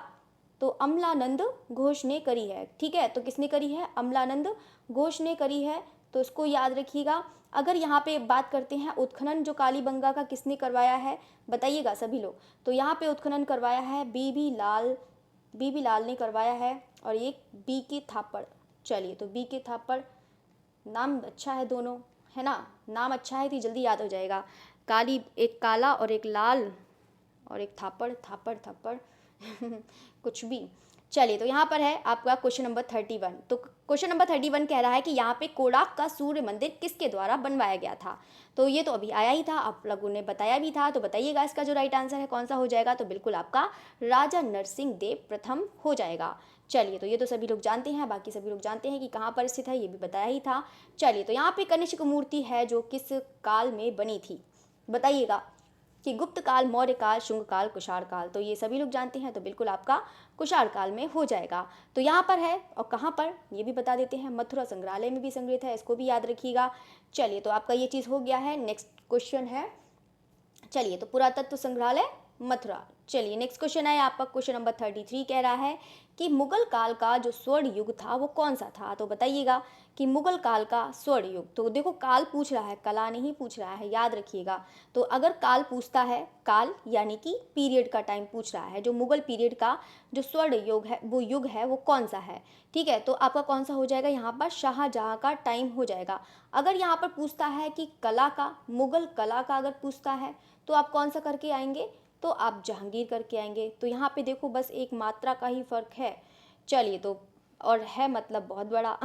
तो अमलानंद घोष ने करी है। ठीक है, तो किसने करी है, अमलानंद घोष ने करी है, तो इसको याद रखिएगा। अगर यहाँ पे बात करते हैं उत्खनन जो कालीबंगा का किसने करवाया है, बताइएगा सभी लोग। तो यहाँ पे उत्खनन करवाया है बीबी लाल ने करवाया है, और एक बी के थापड़। चलिए, तो बी के थापड़, नाम अच्छा है दोनों, है ना, नाम अच्छा है तो जल्दी याद हो जाएगा। काली, एक काला और एक लाल, और एक थापड़ थापड़ थापड़ कुछ भी। चलिए, तो यहाँ पर है आपका क्वेश्चन नंबर 31। तो क्वेश्चन नंबर 31 कह रहा है कि यहाँ पे कोणार्क का सूर्य मंदिर किसके द्वारा बनवाया गया था। तो ये तो अभी आया ही था, आप लोगों ने बताया भी था, तो बताइएगा इसका जो राइट आंसर है कौन सा हो जाएगा। तो बिल्कुल आपका राजा नरसिंह देव प्रथम हो जाएगा। चलिए, तो ये तो सभी लोग जानते हैं, बाकी सभी लोग जानते हैं कि कहाँ पर स्थित है, ये भी बताया ही था। चलिए, तो यहाँ पे कनिष्क मूर्ति है जो किस काल में बनी थी, बताइएगा कि गुप्त काल, मौर्य काल, शुंग काल, कुषाण काल। तो ये सभी लोग जानते हैं, तो बिल्कुल आपका कुषाण काल में हो जाएगा। तो यहाँ पर है, और कहाँ पर ये भी बता देते हैं, मथुरा संग्रहालय में भी संग्रहित है, इसको भी याद रखिएगा। चलिए, तो आपका ये चीज़ हो गया है। नेक्स्ट क्वेश्चन है, चलिए, तो पुरातत्व संग्रहालय मथुरा। चलिए, नेक्स्ट क्वेश्चन है आपका क्वेश्चन नंबर 33 कह रहा है कि मुगल काल का जो स्वर्ण युग था वो कौन सा था। तो बताइएगा कि मुगल काल का स्वर्ण युग, तो देखो काल पूछ रहा है, कला नहीं पूछ रहा है, याद रखिएगा। तो अगर काल पूछता है, काल यानी कि पीरियड का टाइम पूछ रहा है, जो मुगल पीरियड का जो स्वर्ण युग है वो कौन सा है। ठीक है, तो आपका कौन सा हो जाएगा, यहाँ पर शाहजहाँ का टाइम हो जाएगा। अगर यहाँ पर पूछता है कि कला का, मुगल कला का अगर पूछता है, तो आप कौन सा करके आएंगे, तो आप जहांगीर करके आएंगे। तो यहाँ पे देखो बस एक मात्रा का ही फर्क है। चलिए, तो और है मतलब बहुत बड़ा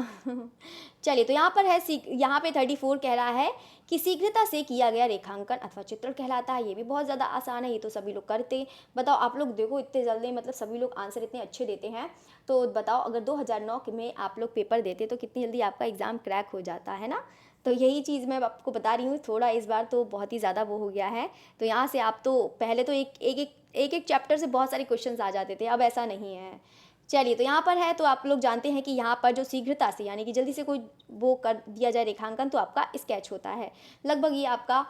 चलिए, तो यहाँ पर है, यहाँ पे 34 कह रहा है कि शीघ्रता से किया गया रेखांकन अथवा चित्रण कहलाता है। ये भी बहुत ज़्यादा आसान है, ये तो सभी लोग करते। बताओ आप लोग, देखो इतने जल्दी मतलब सभी लोग आंसर इतने अच्छे देते हैं, तो बताओ अगर 2009 में आप लोग पेपर देते तो कितनी जल्दी आपका एग्ज़ाम क्रैक हो जाता है ना। तो यही चीज़ मैं आपको बता रही हूँ, थोड़ा इस बार तो बहुत ही ज़्यादा वो हो गया है। तो यहाँ से आप तो पहले तो एक चैप्टर से बहुत सारे क्वेश्चंस आ जाते थे, अब ऐसा नहीं है। चलिए, तो यहाँ पर है, तो आप लोग जानते हैं कि यहाँ पर जो शीघ्रता से यानी कि जल्दी से कोई वो कर दिया जाए रेखांकन, तो आपका स्केच होता है। लगभग ये आपका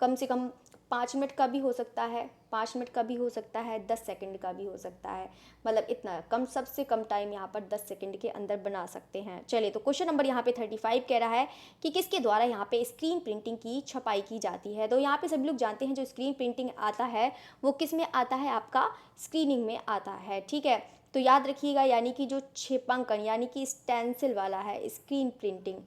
कम से कम 5 मिनट का भी हो सकता है, 5 मिनट का भी हो सकता है, 10 सेकंड का भी हो सकता है, मतलब इतना कम, सबसे कम टाइम यहाँ पर 10 सेकंड के अंदर बना सकते हैं। चलिए, तो क्वेश्चन नंबर यहाँ पे 35 कह रहा है कि किसके द्वारा यहाँ पे स्क्रीन प्रिंटिंग की छपाई की जाती है। तो यहाँ पे सभी लोग जानते हैं जो स्क्रीन प्रिंटिंग आता है वो किस में आता है, आपका स्क्रीनिंग में आता है। ठीक है, तो याद रखिएगा, यानी कि जो छेपांकन यानी कि स्टेंसिल वाला है, स्क्रीन प्रिंटिंग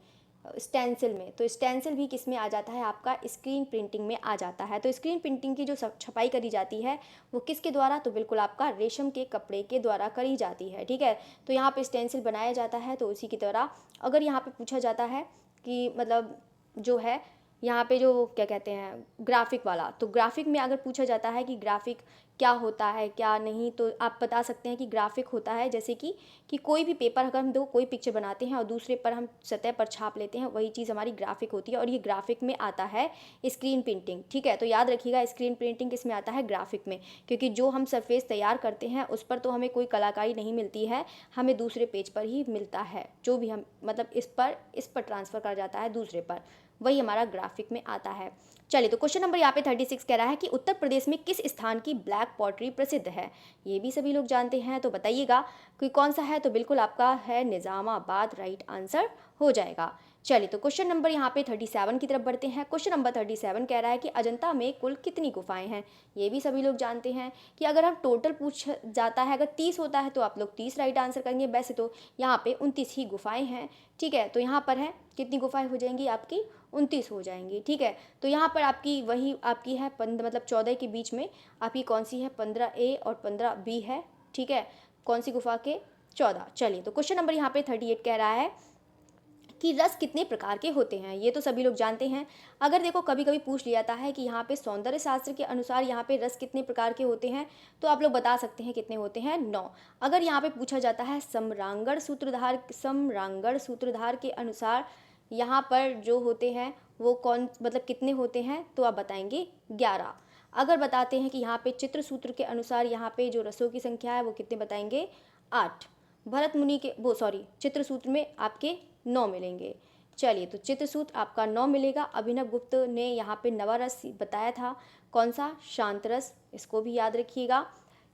स्टेंसिल में, तो स्टेंसिल भी किस में आ जाता है, आपका स्क्रीन प्रिंटिंग में आ जाता है। तो स्क्रीन प्रिंटिंग की जो छपाई करी जाती है वो किसके द्वारा, तो बिल्कुल आपका रेशम के कपड़े के द्वारा करी जाती है। ठीक है, तो यहाँ पे स्टेंसिल बनाया जाता है, तो उसी की तरह अगर यहाँ पे पूछा जाता है कि मतलब जो है यहाँ पे जो क्या कहते हैं ग्राफिक वाला, तो ग्राफिक में अगर पूछा जाता है कि ग्राफिक क्या होता है क्या नहीं, तो आप बता सकते हैं कि ग्राफिक होता है जैसे कि कोई भी पेपर अगर हम दो कोई पिक्चर बनाते हैं और दूसरे पर हम सतह पर छाप लेते हैं, वही चीज़ हमारी ग्राफिक होती है। और ये ग्राफिक में आता है स्क्रीन प्रिंटिंग, ठीक है। तो याद रखिएगा स्क्रीन प्रिंटिंग किस में आता है, ग्राफिक में, क्योंकि जो हम सरफेस तैयार करते हैं उस पर तो हमें कोई कलाकारी नहीं मिलती है, हमें दूसरे पेज पर ही मिलता है। जो भी हम मतलब इस पर ट्रांसफ़र करा जाता है दूसरे पर, वही हमारा ग्राफिक में आता है। चलिए, तो क्वेश्चन नंबर यहाँ पे 36 कह रहा है कि उत्तर प्रदेश में किस स्थान की ब्लैक पॉटरी प्रसिद्ध है। ये भी सभी लोग जानते हैं, तो बताइएगा कि कौन सा है। तो बिल्कुल आपका है निज़ामाबाद, राइट आंसर हो जाएगा। चलिए, तो क्वेश्चन नंबर यहाँ पे 37 की तरफ बढ़ते हैं। क्वेश्चन नंबर 37 कह रहा है कि अजंता में कुल कितनी गुफाएं हैं। ये भी सभी लोग जानते हैं कि अगर हम टोटल पूछ जाता है, अगर 30 होता है तो आप लोग 30 राइट आंसर करेंगे। वैसे तो यहाँ पे 29 ही गुफाएं हैं, ठीक है। तो यहाँ पर है कितनी गुफाएं हो जाएंगी आपकी, 29 हो जाएंगी, ठीक है। तो यहाँ पर आपकी वही आपकी है मतलब 14 के बीच में आपकी कौन सी है, 15A और 15B है, ठीक है। कौन सी गुफा के, 14। चलिए, तो क्वेश्चन नंबर यहाँ पे 38 कह रहा है कि रस कितने प्रकार के होते हैं। ये तो सभी लोग जानते हैं। अगर देखो कभी कभी पूछ लिया जाता है कि यहाँ पे सौंदर्य शास्त्र के अनुसार यहाँ पे रस कितने प्रकार के होते हैं, तो आप लोग बता सकते हैं कितने होते हैं, 9। अगर यहाँ पे पूछा जाता है समरांगण सूत्रधार के अनुसार यहाँ पर जो होते हैं वो कौन मतलब कितने होते हैं, तो आप बताएंगे 11। अगर बताते हैं कि यहाँ पे चित्र सूत्र के अनुसार यहाँ पे जो रसों की संख्या है वो कितने बताएंगे, 8। भरत मुनि के चित्र सूत्र में आपके 9 मिलेंगे। चलिए, तो चित्रसूत्र आपका 9 मिलेगा। अभिनव गुप्त ने यहाँ पे नवरस बताया था, कौन सा, शांत रस, इसको भी याद रखिएगा,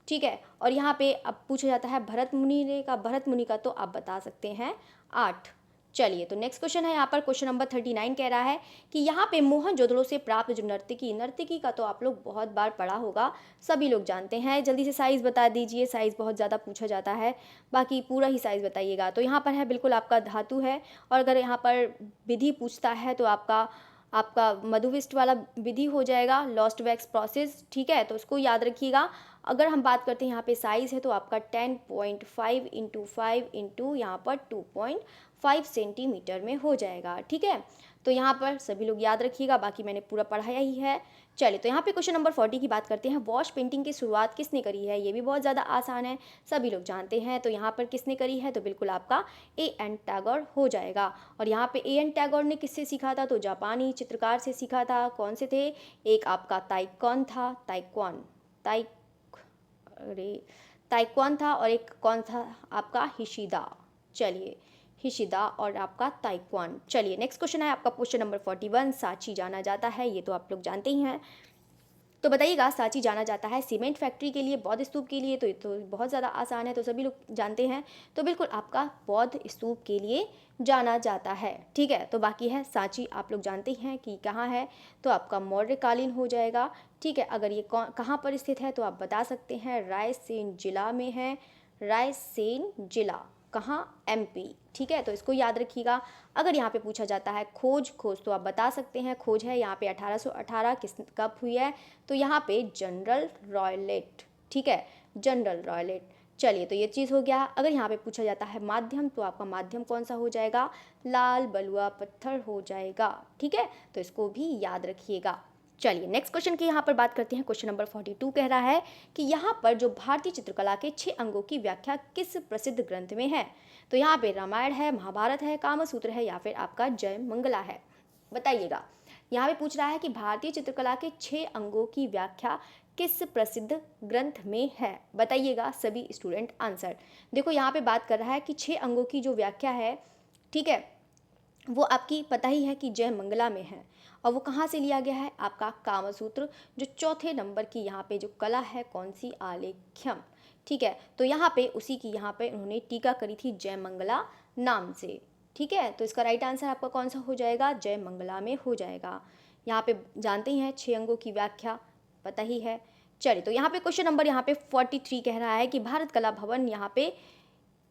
ठीक है। और यहाँ पे अब पूछा जाता है भरत मुनि का तो आप बता सकते हैं 8। चलिए, तो नेक्स्ट क्वेश्चन है यहाँ पर क्वेश्चन नंबर 39 कह रहा है कि यहाँ पे मोहनजोदड़ो से प्राप्त जो नर्तकी का तो आप लोग बहुत बार पढ़ा होगा, सभी लोग जानते हैं। जल्दी से साइज़ बता दीजिए, साइज़ बहुत ज़्यादा पूछा जाता है, बाकी पूरा ही साइज़ बताइएगा। तो यहाँ पर है बिल्कुल आपका धातु है। और अगर यहाँ पर विधि पूछता है तो आपका मधुविष्ट वाला विधि हो जाएगा, लॉस्ट वैक्स प्रोसेस, ठीक है। तो उसको याद रखिएगा। अगर हम बात करते हैं यहाँ पे साइज़ है तो आपका 10.5 इंटू 5 इंटू यहाँ पर 2.5 सेंटीमीटर में हो जाएगा, ठीक है। तो यहाँ पर सभी लोग याद रखिएगा, बाकी मैंने पूरा पढ़ाया ही है। चलिए, तो यहाँ पे क्वेश्चन नंबर 40 की बात करते हैं। वॉश पेंटिंग की शुरुआत किसने करी है। ये भी बहुत ज़्यादा आसान है, सभी लोग जानते हैं। तो यहाँ पर किसने करी है, तो बिल्कुल आपका A.N. टैगोर हो जाएगा। और यहाँ पे A.N. टैगोर ने किससे सीखा था, तो जापानी चित्रकार से सीखा था। कौन से थे, एक आपका ताइक्वान था और एक कौन था आपका हिशिदा। चलिए, हिशिदा और आपका ताइक्वान। चलिए, नेक्स्ट क्वेश्चन है आपका क्वेश्चन नंबर 41। सांची जाना जाता है, ये तो आप लोग जानते ही हैं। तो बताइएगा, सांची जाना जाता है सीमेंट फैक्ट्री के लिए, बौद्ध स्तूप के लिए, तो ये तो बहुत ज़्यादा आसान है, तो सभी लोग जानते हैं। तो बिल्कुल आपका बौद्ध स्तूप के लिए जाना जाता है, ठीक है। तो बाकी है सांची, आप लोग जानते हैं कि कहाँ है, तो आपका मौर्यकालीन हो जाएगा, ठीक है। अगर ये कहाँ पर स्थित है तो आप बता सकते हैं, रायसेन जिला में है, रायसेन जिला कहाँ, MP, ठीक है। तो इसको याद रखिएगा। अगर यहाँ पे पूछा जाता है खोज तो आप बता सकते हैं, खोज है यहाँ पे 1818 कब हुई है, तो यहाँ पे जनरल रॉयलेट, ठीक है, जनरल रॉयलेट। चलिए, तो ये चीज़ हो गया। अगर यहाँ पे पूछा जाता है माध्यम, तो आपका माध्यम कौन सा हो जाएगा, लाल बलुआ पत्थर हो जाएगा, ठीक है। तो इसको भी याद रखिएगा। चलिए, नेक्स्ट क्वेश्चन की यहाँ पर बात करते हैं। क्वेश्चन नंबर 42 कह रहा है कि यहाँ पर जो भारतीय चित्रकला के 6 अंगों की व्याख्या किस प्रसिद्ध ग्रंथ में है। तो यहाँ पे रामायण है, महाभारत है, कामसूत्र है, या फिर आपका जय मंगला है। बताइएगा, यहाँ पे पूछ रहा है कि भारतीय चित्रकला के 6 अंगों की व्याख्या किस प्रसिद्ध ग्रंथ में है। बताइएगा सभी स्टूडेंट आंसर। देखो, यहाँ पे बात कर रहा है कि 6 अंगों की जो व्याख्या है, ठीक है, वो आपकी पता ही है कि जय मंगला में है। और वो कहाँ से लिया गया है, आपका कामसूत्र, जो चौथे नंबर की यहाँ पे जो कला है, कौन सी, आलेख्यम, ठीक है। तो यहाँ पे उसी की यहाँ पे उन्होंने टीका करी थी जय मंगला नाम से, ठीक है। तो इसका राइट आंसर आपका कौन सा हो जाएगा, जय मंगला में हो जाएगा। यहाँ पे जानते ही हैं 6 अंगों की व्याख्या पता ही है। चलिए, तो यहाँ पे क्वेश्चन नंबर यहाँ पे 43 कह रहा है कि भारत कला भवन यहाँ पे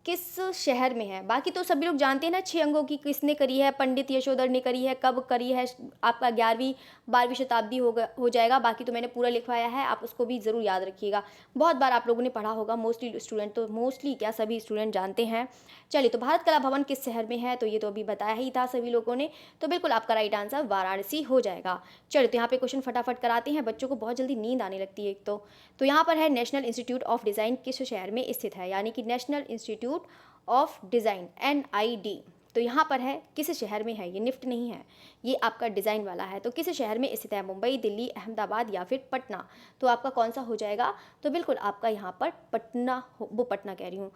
किस शहर में है। बाकी तो सभी लोग जानते हैं ना 6 अंगों की किसने करी है, पंडित यशोधर ने करी है, कब करी है, आपका 11वीं 12वीं शताब्दी हो जाएगा। बाकी तो मैंने पूरा लिखवाया है, आप उसको भी ज़रूर याद रखिएगा। बहुत बार आप लोगों ने पढ़ा होगा, मोस्टली स्टूडेंट तो मोस्टली क्या सभी स्टूडेंट जानते हैं। चलिए, तो भारत कला भवन किस शहर में है, तो ये तो अभी बताया ही था सभी लोगों ने। तो बिल्कुल आपका राइट आंसर वाराणसी हो जाएगा। चलिए, तो यहाँ पे क्वेश्चन फटाफट कराते हैं, बच्चों को बहुत जल्दी नींद आने लगती है एक तो यहाँ पर है नेशनल इंस्टीट्यूट ऑफ डिज़ाइन किस शहर में स्थित है, यानी कि national institute of design NID। तो यहाँ पर है किस शहर में है, ये निफ्ट नहीं है, ये आपका डिज़ाइन वाला है। तो किस शहर में स्थित है, मुंबई, दिल्ली, अहमदाबाद या फिर पटना। तो आपका कौन सा हो जाएगा, तो बिल्कुल आपका यहाँ पर पटना वो पटना कह रही हूँ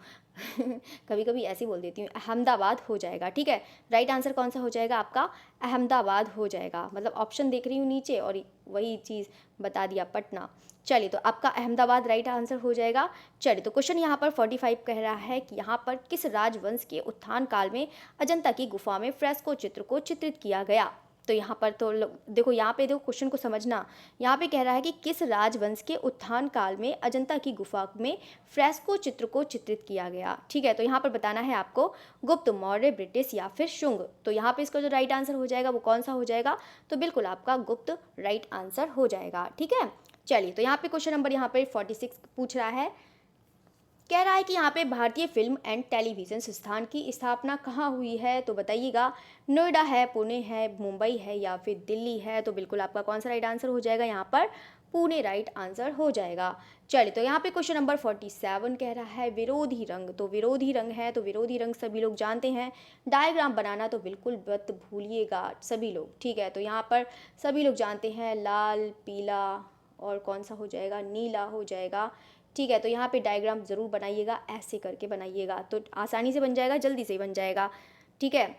कभी कभी ऐसे बोल देती हूँ, अहमदाबाद हो जाएगा। ठीक है, राइट आंसर कौन सा हो जाएगा आपका, अहमदाबाद हो जाएगा। मतलब ऑप्शन देख रही हूँ नीचे और वही चीज़ बता दिया, पटना। चलिए, तो आपका अहमदाबाद राइट आंसर हो जाएगा। चलिए, तो क्वेश्चन यहाँ पर 45 कह रहा है कि यहाँ पर किस राजवंश के उत्थान काल में अजंता की गुफा में फ्रेस्को चित्र को चित्रित किया गया। तो यहाँ पर तो देखो, यहाँ पे देखो क्वेश्चन को समझना। यहाँ पे कह रहा है कि किस राजवंश के उत्थान काल में अजंता की गुफा में फ्रेस्को चित्र को चित्रित किया गया। ठीक है, तो यहाँ पर बताना है आपको गुप्त, मौर्य, ब्रिटिश या फिर शुंग। तो यहाँ पे इसका जो राइट आंसर हो जाएगा वो कौन सा हो जाएगा, तो बिल्कुल आपका गुप्त राइट आंसर हो जाएगा। ठीक है, चलिए, तो यहाँ पे क्वेश्चन नंबर यहाँ पे 46 पूछ रहा है, कह रहा है कि यहाँ पे भारतीय फिल्म एंड टेलीविज़न संस्थान की स्थापना कहाँ हुई है। तो बताइएगा, नोएडा है, पुणे है, मुंबई है या फिर दिल्ली है। तो बिल्कुल आपका कौन सा राइट आंसर हो जाएगा, यहाँ पर पुणे राइट आंसर हो जाएगा। चलिए, तो यहाँ पे क्वेश्चन नंबर 47 कह रहा है विरोधी रंग। तो विरोधी रंग है, तो विरोधी रंग सभी लोग जानते हैं, डायग्राम बनाना तो बिल्कुल मत भूलिएगा सभी लोग। ठीक है, तो यहाँ पर सभी लोग जानते हैं लाल, पीला और कौन सा हो जाएगा, नीला हो जाएगा। ठीक है, तो यहाँ पे डायग्राम ज़रूर बनाइएगा, ऐसे करके बनाइएगा तो आसानी से बन जाएगा, जल्दी से बन जाएगा। ठीक है,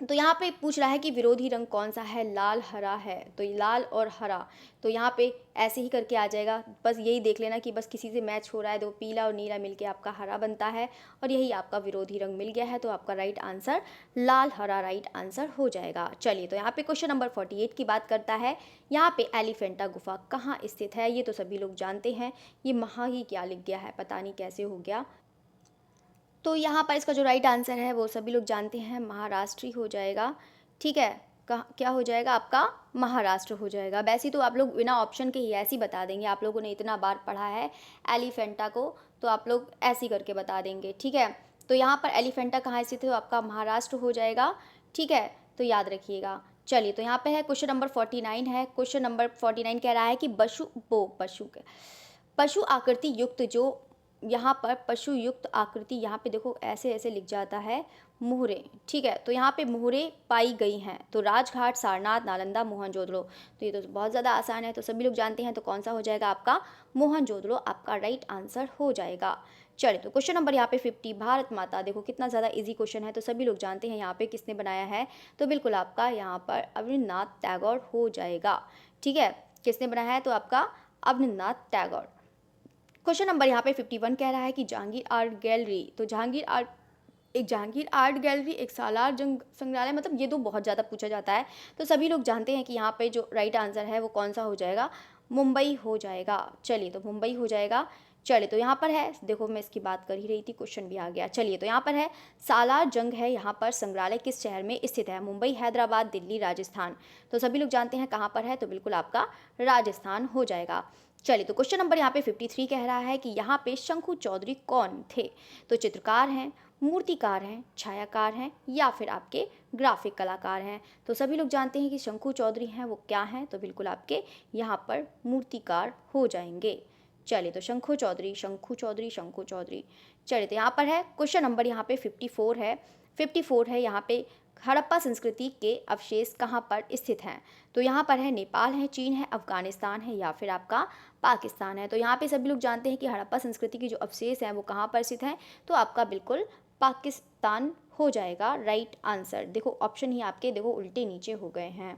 तो यहाँ पे पूछ रहा है कि विरोधी रंग कौन सा है, लाल, हरा है। तो ये लाल और हरा, तो यहाँ पे ऐसे ही करके आ जाएगा। बस यही देख लेना कि बस किसी से मैच हो रहा है, तो पीला और नीला मिलके आपका हरा बनता है और यही आपका विरोधी रंग मिल गया है। तो आपका राइट आंसर लाल हरा राइट आंसर हो जाएगा। चलिए, तो यहाँ पे क्वेश्चन नंबर 48 की बात करता है, यहाँ पे एलिफेंटा गुफा कहाँ स्थित है। ये तो सभी लोग जानते हैं, ये महा ही क्या लिख गया है, पता नहीं कैसे हो गया। तो यहाँ पर इसका जो राइट आंसर है वो सभी लोग जानते हैं, महाराष्ट्र ही हो जाएगा। ठीक है, क्या हो जाएगा आपका, महाराष्ट्र हो जाएगा। वैसे तो आप लोग बिना ऑप्शन के ही ऐसे ही बता देंगे, आप लोगों ने इतना बार पढ़ा है एलिफेंटा को, तो आप लोग ऐसे ही करके बता देंगे। ठीक है, तो यहाँ पर एलिफेंटा कहाँ स्थित है, तो आपका महाराष्ट्र हो जाएगा। ठीक है, तो याद रखिएगा। चलिए, तो यहाँ पे है क्वेश्चन नंबर 49 है। क्वेश्चन नंबर 49 कह रहा है कि पशु आकृति युक्त जो यहाँ पर पशु युक्त आकृति, यहाँ पे देखो ऐसे ऐसे लिख जाता है, मुहरे। ठीक है, तो यहाँ पे मुहरे पाई गई हैं। तो राजघाट, सारनाथ, नालंदा, मोहनजोदड़ो। तो ये तो बहुत ज़्यादा आसान है, तो सभी लोग जानते हैं। तो कौन सा हो जाएगा आपका, मोहनजोदड़ो आपका राइट आंसर हो जाएगा। चलिए, तो क्वेश्चन नंबर यहाँ पे 50, भारत माता। देखो कितना ज़्यादा इजी क्वेश्चन है, तो सभी लोग जानते हैं यहाँ पे किसने बनाया है। तो बिल्कुल आपका यहाँ पर अवनींद्रनाथ टैगोर हो जाएगा। ठीक है, किसने बनाया है, तो आपका अवनींद्रनाथ टैगोर। क्वेश्चन नंबर यहाँ पे 51 कह रहा है कि जहांगीर आर्ट गैलरी। तो जहांगीर आर्ट गैलरी, एक सालार जंग संग्रहालय, मतलब ये तो बहुत ज़्यादा पूछा जाता है। तो सभी लोग जानते हैं कि यहाँ पे जो राइट आंसर है वो कौन सा हो जाएगा, मुंबई हो जाएगा। चलिए, तो मुंबई हो जाएगा। चलिए, तो यहाँ पर है, देखो मैं इसकी बात कर ही रही थी, क्वेश्चन भी आ गया। चलिए, तो यहाँ पर है सालार जंग है, यहाँ पर संग्रहालय किस शहर में स्थित है, मुंबई, हैदराबाद, दिल्ली, राजस्थान। तो सभी लोग जानते हैं कहाँ पर है, तो बिल्कुल आपका राजस्थान हो जाएगा। चलिए, तो क्वेश्चन नंबर यहाँ पे 53 कह रहा है कि यहाँ पे शंकु चौधरी कौन थे। तो चित्रकार हैं, मूर्तिकार हैं, छायाकार हैं या फिर आपके ग्राफिक कलाकार हैं। तो सभी लोग जानते हैं कि शंकु चौधरी हैं, वो क्या हैं, तो बिल्कुल आपके यहाँ पर मूर्तिकार हो जाएंगे। चलिए, तो शंकु चौधरी। चलिए, तो यहाँ पर है क्वेश्चन नंबर यहाँ पे 54 है यहाँ पे, हड़प्पा संस्कृति के अवशेष कहाँ पर स्थित हैं। तो यहाँ पर है नेपाल है, चीन है, अफगानिस्तान है या फिर आपका पाकिस्तान है। तो यहाँ पे सभी लोग जानते हैं कि हड़प्पा संस्कृति के जो अवशेष हैं वो कहाँ पर स्थित हैं, तो आपका बिल्कुल पाकिस्तान हो जाएगा राइट आंसर। देखो ऑप्शन ही आपके देखो उल्टे नीचे हो गए हैं।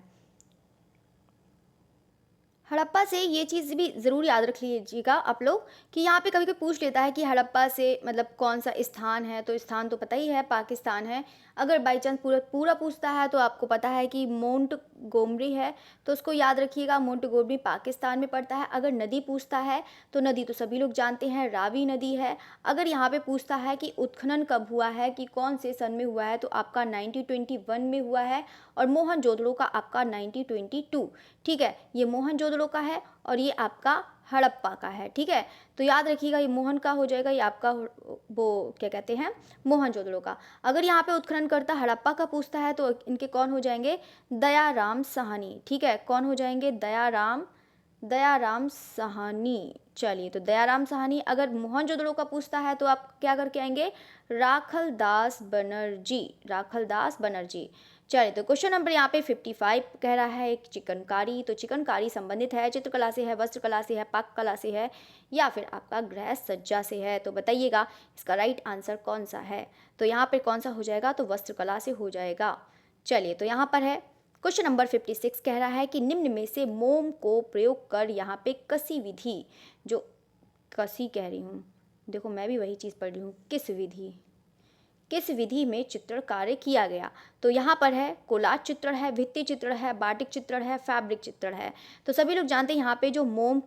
हड़प्पा से ये चीज़ भी ज़रूर याद रख लीजिएगा आप लोग कि यहाँ पे कभी कोई पूछ लेता है कि हड़प्पा से मतलब कौन सा स्थान है, तो स्थान तो पता ही है पाकिस्तान है। अगर बाई चांस पूरा पूरा पूछता है तो आपको पता है कि मोंट गोमरी है, तो उसको याद रखिएगा, मोंट गोमरी पाकिस्तान में पड़ता है। अगर नदी पूछता है तो नदी तो सभी लोग जानते हैं, रावी नदी है। अगर यहाँ पे पूछता है कि उत्खनन कब हुआ है, कि कौन से सन में हुआ है, तो आपका 1921 में हुआ है। और मोहनजोदड़ो का आपका 1922। ठीक है, ये मोहनजोदड़ो का है और ये आपका हड़प्पा का है। ठीक है, तो याद रखिएगा ये मोहन का हो जाएगा, ये आपका वो क्या कहते हैं, मोहनजोदड़ो का। अगर यहाँ पे उत्खनन करता हड़प्पा का पूछता है तो इनके कौन हो जाएंगे, दयाराम साहनी। ठीक है, कौन हो जाएंगे, दयाराम साहनी। चलिए, तो दयाराम साहनी। अगर मोहनजोदड़ो का पूछता है तो आप क्या करके आएंगे, राखलदास बनर्जी। चलिए, तो क्वेश्चन नंबर यहाँ पे 55 कह रहा है एक चिकनकारी। तो चिकनकारी संबंधित है चित्रकला से है, वस्त्रकला से है, पाक कला से है, या फिर आपका गृह सज्जा से है। तो बताइएगा इसका राइट आंसर कौन सा है। तो यहाँ पे कौन सा हो जाएगा, तो वस्त्रकला से हो जाएगा। चलिए, तो यहाँ पर है क्वेश्चन नंबर 56 कह रहा है कि निम्न में से मोम को प्रयोग कर यहाँ पे कसी विधि, जो कसी कह रही हूँ, देखो मैं भी वही चीज़ पढ़ रही हूँ, किस विधि में चित्रण कार्य किया गया। तो यहाँ पर है कोलाज चित्रण है, भित्ति चित्रण है, बाटिक चित्रण है, फैब्रिक चित्रण है। तो सभी लोग जानते हैं यहाँ पे जो मोम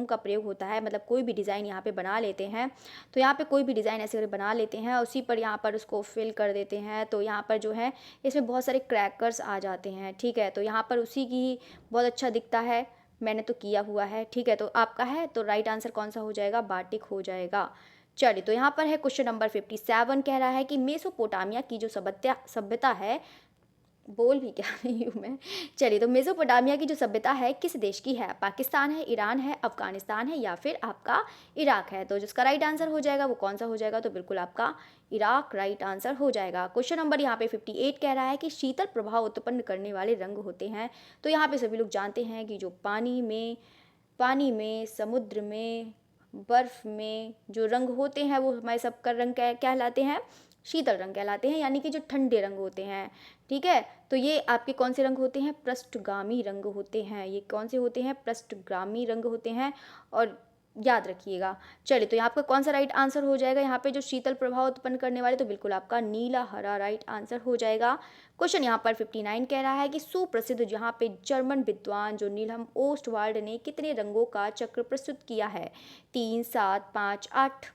का प्रयोग होता है, मतलब कोई भी डिज़ाइन यहाँ पे बना लेते हैं। तो यहाँ पे कोई भी डिज़ाइन ऐसे बना लेते हैं, उसी पर यहाँ पर उसको फिल कर देते हैं। तो यहाँ पर जो है इसमें बहुत सारे क्रैकर्स आ जाते हैं। ठीक है, तो यहाँ पर उसी की बहुत अच्छा दिखता है, मैंने तो किया हुआ है। ठीक है, तो आपका है, तो राइट आंसर कौन सा हो जाएगा, बाटिक हो जाएगा। चलिए, तो यहाँ पर है क्वेश्चन नंबर 57 कह रहा है कि मेसोपोटामिया की जो सभ्यता है, बोल भी क्या रही हूँ मैं। चलिए, तो मेसोपोटामिया की जो सभ्यता है किस देश की है, पाकिस्तान है, ईरान है, अफगानिस्तान है, या फिर आपका इराक है। तो जिसका राइट आंसर हो जाएगा वो कौन सा हो जाएगा, तो बिल्कुल आपका इराक राइट आंसर हो जाएगा। क्वेश्चन नंबर यहाँ पे 58 कह रहा है कि शीतल प्रभाव उत्पन्न करने वाले रंग होते हैं। तो यहाँ पे सभी लोग जानते हैं कि जो पानी में, समुद्र में, बर्फ़ में जो रंग होते हैं वो हमारे सबका रंग कहलाते हैं, शीतल रंग कहलाते हैं, यानी कि जो ठंडे रंग होते हैं। ठीक है, तो ये आपके कौन से रंग होते हैं, पृष्ठगामी रंग होते हैं। ये कौन से होते हैं, पृष्ठगामी रंग होते हैं, और याद रखिएगा। चलिए, तो यहाँ आपका कौन सा राइट आंसर हो जाएगा, यहाँ पे जो शीतल प्रभाव उत्पन्न करने वाले, तो बिल्कुल आपका नीला हरा राइट आंसर हो जाएगा। क्वेश्चन यहाँ पर 59 कह रहा है कि सुप्रसिद्ध यहाँ पे जर्मन विद्वान जो नीलम ओस्टवाल्ड ने कितने रंगों का चक्र प्रस्तुत किया है, 3, 7, 5, 8।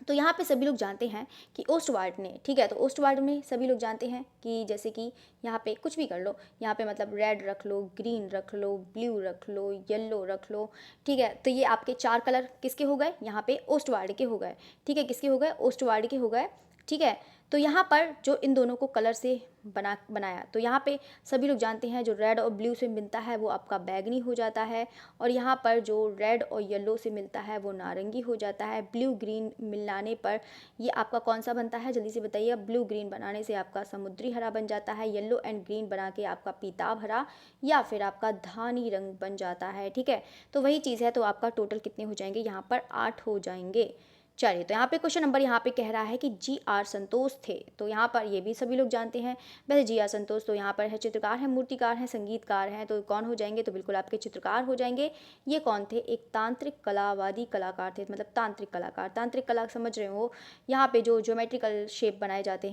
तो यहाँ पे सभी लोग जानते हैं कि ओस्टवाल्ड ने, ठीक है, तो ओस्टवाल्ड में सभी लोग जानते हैं कि जैसे कि यहाँ पे कुछ भी कर लो, यहाँ पे मतलब रेड रख लो, ग्रीन रख लो, ब्लू रख लो, येलो रख लो। ठीक है, तो ये आपके 4 कलर किसके हो गए, यहाँ पे ओस्टवाल्ड के हो गए। ठीक है, किसके हो गए, ओस्टवाल्ड के हो गए। ठीक है, तो यहाँ पर जो इन दोनों को कलर से बनाया, तो यहाँ पे सभी लोग जानते हैं जो रेड और ब्लू से मिलता है वो आपका बैगनी हो जाता है, और यहाँ पर जो रेड और येलो से मिलता है वो नारंगी हो जाता है। ब्लू ग्रीन मिलाने पर ये आपका कौन सा बनता है, जल्दी से बताइए। ब्लू ग्रीन बनाने से आपका समुद्री हरा बन जाता है, येलो एंड ग्रीन बना के आपका पीताभ हरा, या फिर आपका धानी रंग बन जाता है। ठीक है, तो वही चीज़ है, तो आपका टोटल कितने हो जाएंगे, यहाँ पर 8 हो जाएंगे। चलिए, तो यहाँ पे क्वेश्चन नंबर यहाँ पे कह रहा है कि जी.आर. संतोष थे। तो यहाँ पर ये भी सभी लोग जानते हैं। वैसे जी.आर. संतोष तो यहाँ पर है चित्रकार हैं, मूर्तिकार हैं, संगीतकार हैं। तो कौन हो जाएंगे, तो बिल्कुल आपके चित्रकार हो जाएंगे। ये कौन थे, एक तांत्रिक कलावादी कलाकार थे, मतलब तांत्रिक कलाकार। तांत्रिक कला समझ रहे हो, यहाँ पे जो ज्योमेट्रिकल शेप बनाए जाते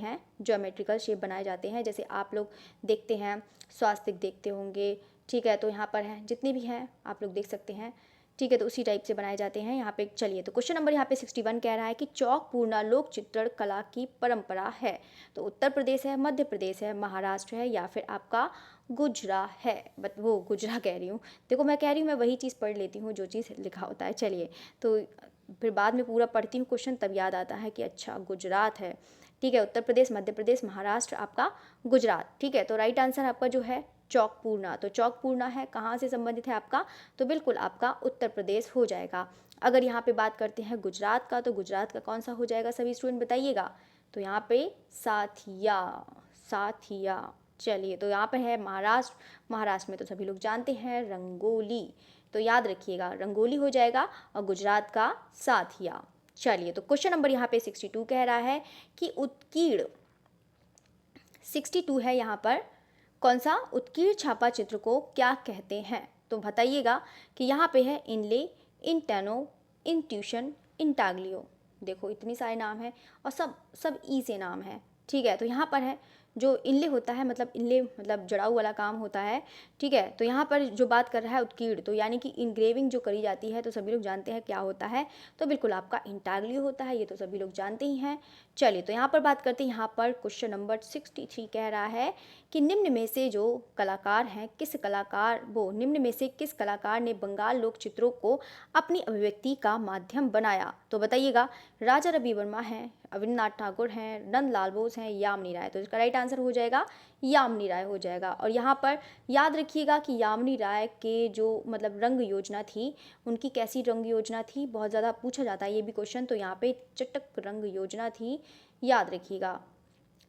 हैं, जैसे आप लोग देखते हैं स्वास्तिक देखते होंगे। ठीक है, तो यहाँ पर हैं जितने भी हैं आप लोग देख सकते हैं। ठीक है, तो उसी टाइप से बनाए जाते हैं यहाँ पे। चलिए, तो क्वेश्चन नंबर यहाँ पे 61 कह रहा है कि चौक पूर्णा लोक चित्रण कला की परंपरा है। तो उत्तर प्रदेश है, मध्य प्रदेश है, महाराष्ट्र है, या फिर आपका गुजरात है। वो गुजरात कह रही हूँ, देखो मैं कह रही हूँ मैं वही चीज़ पढ़ लेती हूँ जो चीज़ लिखा होता है। चलिए, तो फिर बाद में पूरा पढ़ती हूँ क्वेश्चन, तब याद आता है कि अच्छा गुजरात है। ठीक है, उत्तर प्रदेश, मध्य प्रदेश, महाराष्ट्र, आपका गुजरात। ठीक है, तो राइट आंसर आपका जो है चौक पूर्णा। तो चौक पूर्णा है कहाँ से संबंधित है आपका, तो बिल्कुल आपका उत्तर प्रदेश हो जाएगा। अगर यहाँ पे बात करते हैं गुजरात का, तो गुजरात का कौन सा हो जाएगा, सभी स्टूडेंट बताइएगा। तो यहाँ पे साथिया। चलिए, तो यहाँ पे है महाराष्ट्र में तो सभी लोग जानते हैं रंगोली। तो याद रखिएगा रंगोली हो जाएगा, और गुजरात का साथिया। चलिए, तो क्वेश्चन नंबर यहाँ पे 62 कह रहा है कि उत्कीर्ण 62 है यहाँ पर, कौन सा, उत्कीर्ण छापा चित्र को क्या कहते हैं। तो बताइएगा कि यहाँ पे है इनले, इंटेनो, इंट्यूशन, इंटाग्लियो। देखो इतनी सारे नाम हैं और सब सब ई से नाम है, ठीक है। तो यहाँ पर है जो इनले होता है, मतलब इनले मतलब जड़ाऊ वाला काम होता है, ठीक है। तो यहाँ पर जो बात कर रहा है उत्कीर्ण, तो यानी कि इंग्रेविंग जो करी जाती है तो सभी लोग जानते हैं क्या होता है, तो बिल्कुल आपका इंटाग्लियो होता है, ये तो सभी लोग जानते ही हैं। चलिए तो यहाँ पर बात करते हैं, यहाँ पर क्वेश्चन नंबर 63 कह रहा है कि निम्न में से जो कलाकार हैं, निम्न में से किस कलाकार ने बंगाल लोक चित्रों को अपनी अभिव्यक्ति का माध्यम बनाया। तो बताइएगा, राजा रवि वर्मा हैं, अविनाथ ठाकुर हैं, नंदलाल बोस हैं, यामिनी राय। तो इसका राइट आंसर हो जाएगा यामिनी राय हो जाएगा। और यहाँ पर याद रखिएगा कि यामिनी राय के जो मतलब रंग योजना थी, उनकी कैसी रंग योजना थी, बहुत ज़्यादा पूछा जाता है ये भी क्वेश्चन, तो यहाँ पे चटक रंग योजना थी, याद रखिएगा।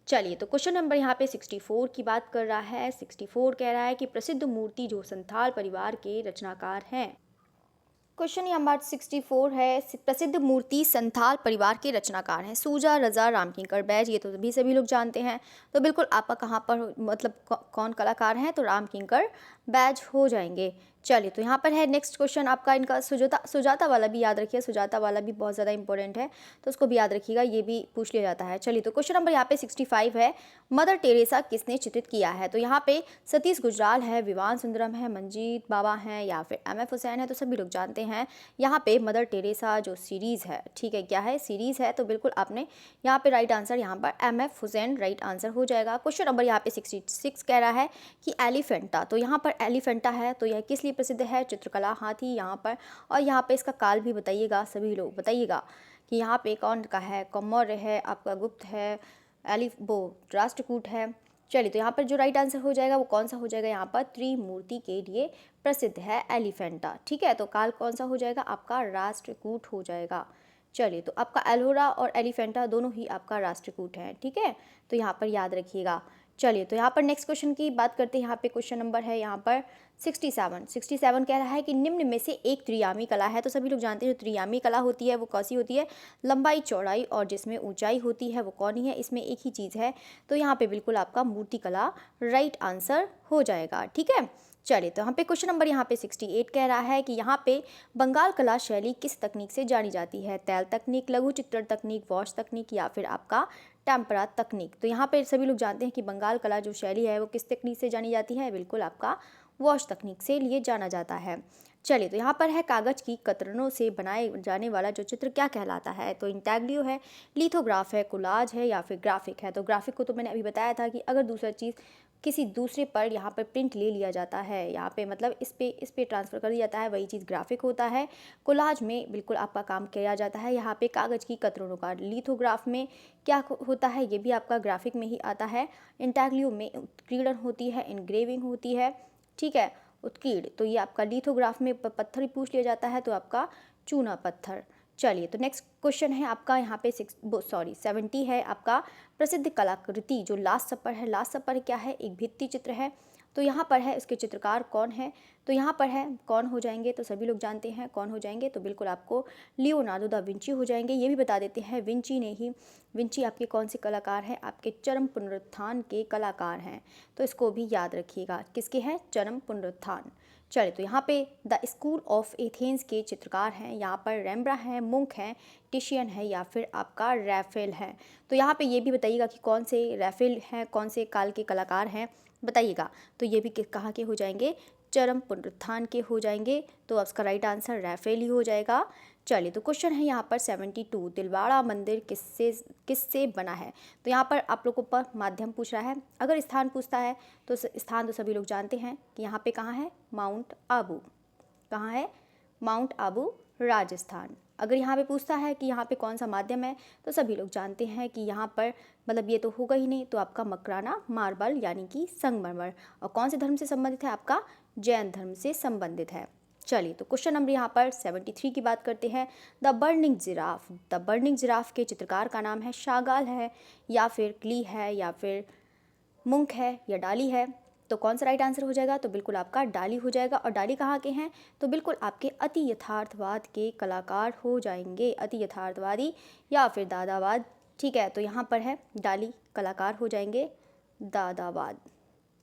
चलिए तो क्वेश्चन नंबर यहाँ पे 64 की बात कर रहा है। 64 कह रहा है कि प्रसिद्ध मूर्ति जो संथाल परिवार के रचनाकार हैं। क्वेश्चन नंबर 64 है, प्रसिद्ध मूर्ति संथाल परिवार के रचनाकार हैं सूजा, रजा, रामकिंकर, बैज। ये तो सभी लोग जानते हैं, तो बिल्कुल आपका कहाँ पर मतलब कौन कलाकार हैं, तो रामकिंकर बैज हो जाएंगे। चलिए तो यहाँ पर है नेक्स्ट क्वेश्चन आपका, इनका सुजाता वाला भी याद रखिए, सुजाता वाला भी बहुत ज़्यादा इंपॉर्टेंट है, तो उसको भी याद रखिएगा, ये भी पूछ लिया जाता है। चलिए तो क्वेश्चन नंबर यहाँ पे 65 है, मदर टेरेसा किसने चित्रित किया है। तो यहाँ पे सतीश गुजराल है, विवान सुंदरम है, मंजीत बाबा हैं या फिर MF हुसैन है, तो सभी लोग जानते हैं। यहाँ पे मदर टेरेसा जो सीरीज़ है, ठीक है, क्या है, सीरीज़ है, तो बिल्कुल आपने यहाँ पे राइट आंसर यहाँ पर MF हुसैन राइट आंसर हो जाएगा। क्वेश्चन नंबर यहाँ पे 66 कह रहा है कि एलिफेंटा, तो यहाँ पर एलिफेंटा है तो यह किस लिए प्रसिद्ध है, चित्रकला, हाथी यहाँ पर, और यहाँ पे इसका काल भी बताइएगा, सभी लोग बताइएगा कि यहाँ पे कौन का है, मौर्य है, आपका गुप्त है, राष्ट्रकूट है। चलिए तो यहाँ पर जो राइट आंसर हो जाएगा वो कौन सा हो जाएगा, यहाँ पर त्रिमूर्ति के लिए प्रसिद्ध है एलिफेंटा, ठीक है। तो काल कौन सा हो जाएगा, आपका राष्ट्रकूट हो जाएगा। चलिए तो आपका एलोरा और एलिफेंटा दोनों ही आपका राष्ट्रकूट है, ठीक है, तो यहाँ पर याद रखिएगा। चलिए तो यहाँ पर नेक्स्ट क्वेश्चन की बात करते हैं। यहाँ पे क्वेश्चन नंबर है यहाँ पर 67 कह रहा है कि निम्न में से एक त्रियामी कला है। तो सभी लोग जानते हैं जो त्रियामी कला होती है वो कैसी होती है, लंबाई, चौड़ाई और जिसमें ऊंचाई होती है वो कौन ही है, इसमें एक ही चीज़ है, तो यहाँ पे बिल्कुल आपका मूर्ति कला राइट आंसर हो जाएगा, ठीक है। चलिए तो यहाँ पे क्वेश्चन नंबर यहाँ पे 68 कह रहा है कि यहाँ पे बंगाल कला शैली किस तकनीक से जानी जाती है, तैल तकनीक, लघु चित्रण तकनीक, वॉश तकनीक या फिर आपका टेम्परा तकनीक। तो यहाँ पे सभी लोग जानते हैं कि बंगाल कला जो शैली है वो किस तकनीक से जानी जाती है, बिल्कुल आपका वॉश तकनीक से लिए जाना जाता है। चलिए तो यहाँ पर है कागज़ की कतरनों से बनाए जाने वाला जो चित्र क्या कहलाता है, तो इंटाग्लियो है, लिथोग्राफ है, कोलाज है या फिर ग्राफिक है। तो ग्राफिक को तो मैंने अभी बताया था कि अगर दूसरा चीज़ किसी दूसरे पर यहाँ पर प्रिंट ले लिया जाता है, यहाँ पे मतलब इस पे ट्रांसफ़र कर दिया जाता है, वही चीज़ ग्राफिक होता है। कोलाज में बिल्कुल आपका काम किया जाता है यहाँ पे कागज़ की कतरनों का। लिथोग्राफ में क्या होता है, ये भी आपका ग्राफिक में ही आता है। इंटाग्लियो में उत्कीर्णन होती है, इनग्रेविंग होती है, ठीक है, उत्कीर्ण, तो ये आपका लिथोग्राफ में पत्थर ही पूछ लिया जाता है, तो आपका चूना पत्थर। चलिए तो नेक्स्ट क्वेश्चन है आपका यहाँ पे 70 है आपका, प्रसिद्ध कलाकृति जो लास्ट सपर है। लास्ट सपर क्या है, एक भित्ति चित्र है, तो यहाँ पर है इसके चित्रकार कौन है, तो यहाँ पर है कौन हो जाएंगे, तो सभी लोग जानते हैं कौन हो जाएंगे, तो बिल्कुल आपको लियोनार्डो दा विंची हो जाएंगे। ये भी बता देते हैं विंची आपके कौन से कलाकार हैं, आपके चरम पुनरुत्थान के कलाकार हैं, तो इसको भी याद रखिएगा, किसके हैं, चरम पुनरुत्थान। चलिए तो यहाँ पे द स्कूल ऑफ एथेंस के चित्रकार हैं, यहाँ पर रेम्ब्रा हैं, मुंक हैं, टिशियन है या फिर आपका रैफेल है। तो यहाँ पे ये भी बताइएगा कि कौन से रैफेल हैं, कौन से काल के कलाकार हैं, बताइएगा। तो ये भी कहाँ के हो जाएंगे, चरम पुनरुत्थान के हो जाएंगे, तो इसका राइट आंसर रैफेल ही हो जाएगा। चलिए तो क्वेश्चन है यहाँ पर 72, दिलवाड़ा मंदिर किससे बना है। तो यहाँ पर आप लोगों पर माध्यम पूछ रहा है, अगर स्थान पूछता है तो स्थान तो सभी लोग जानते हैं कि यहाँ पे कहाँ है, माउंट आबू, कहाँ है, माउंट आबू राजस्थान। अगर यहाँ पे पूछता है कि यहाँ पे कौन सा माध्यम है, तो सभी लोग जानते हैं कि यहाँ पर मतलब ये तो होगा ही नहीं, तो आपका मकराना मार्बल यानी कि संगमरमर, और कौन से धर्म से संबंधित है, आपका जैन धर्म से संबंधित है। चलिए तो क्वेश्चन नंबर यहाँ पर 73 की बात करते हैं, द बर्निंग जिराफ के चित्रकार का नाम है शागाल है या फिर क्ली है या फिर मुंक है या डाली है, तो कौन सा राइट आंसर हो जाएगा, तो बिल्कुल आपका डाली हो जाएगा। और डाली कहाँ के हैं, तो बिल्कुल आपके अति यथार्थवाद के कलाकार हो जाएंगे, अति यथार्थवादी या फिर दादावाद, ठीक है, तो यहाँ पर है डाली कलाकार हो जाएंगे दादावाद।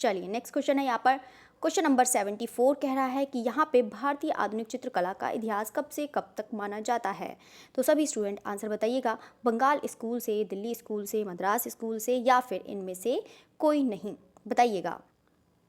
चलिए नेक्स्ट क्वेश्चन है यहाँ पर, क्वेश्चन नंबर 74 कह रहा है कि यहाँ पे भारतीय आधुनिक चित्रकला का इतिहास कब से कब तक माना जाता है। तो सभी स्टूडेंट आंसर बताइएगा, बंगाल स्कूल से, दिल्ली स्कूल से, मद्रास स्कूल से, या फिर इनमें से कोई नहीं, बताइएगा।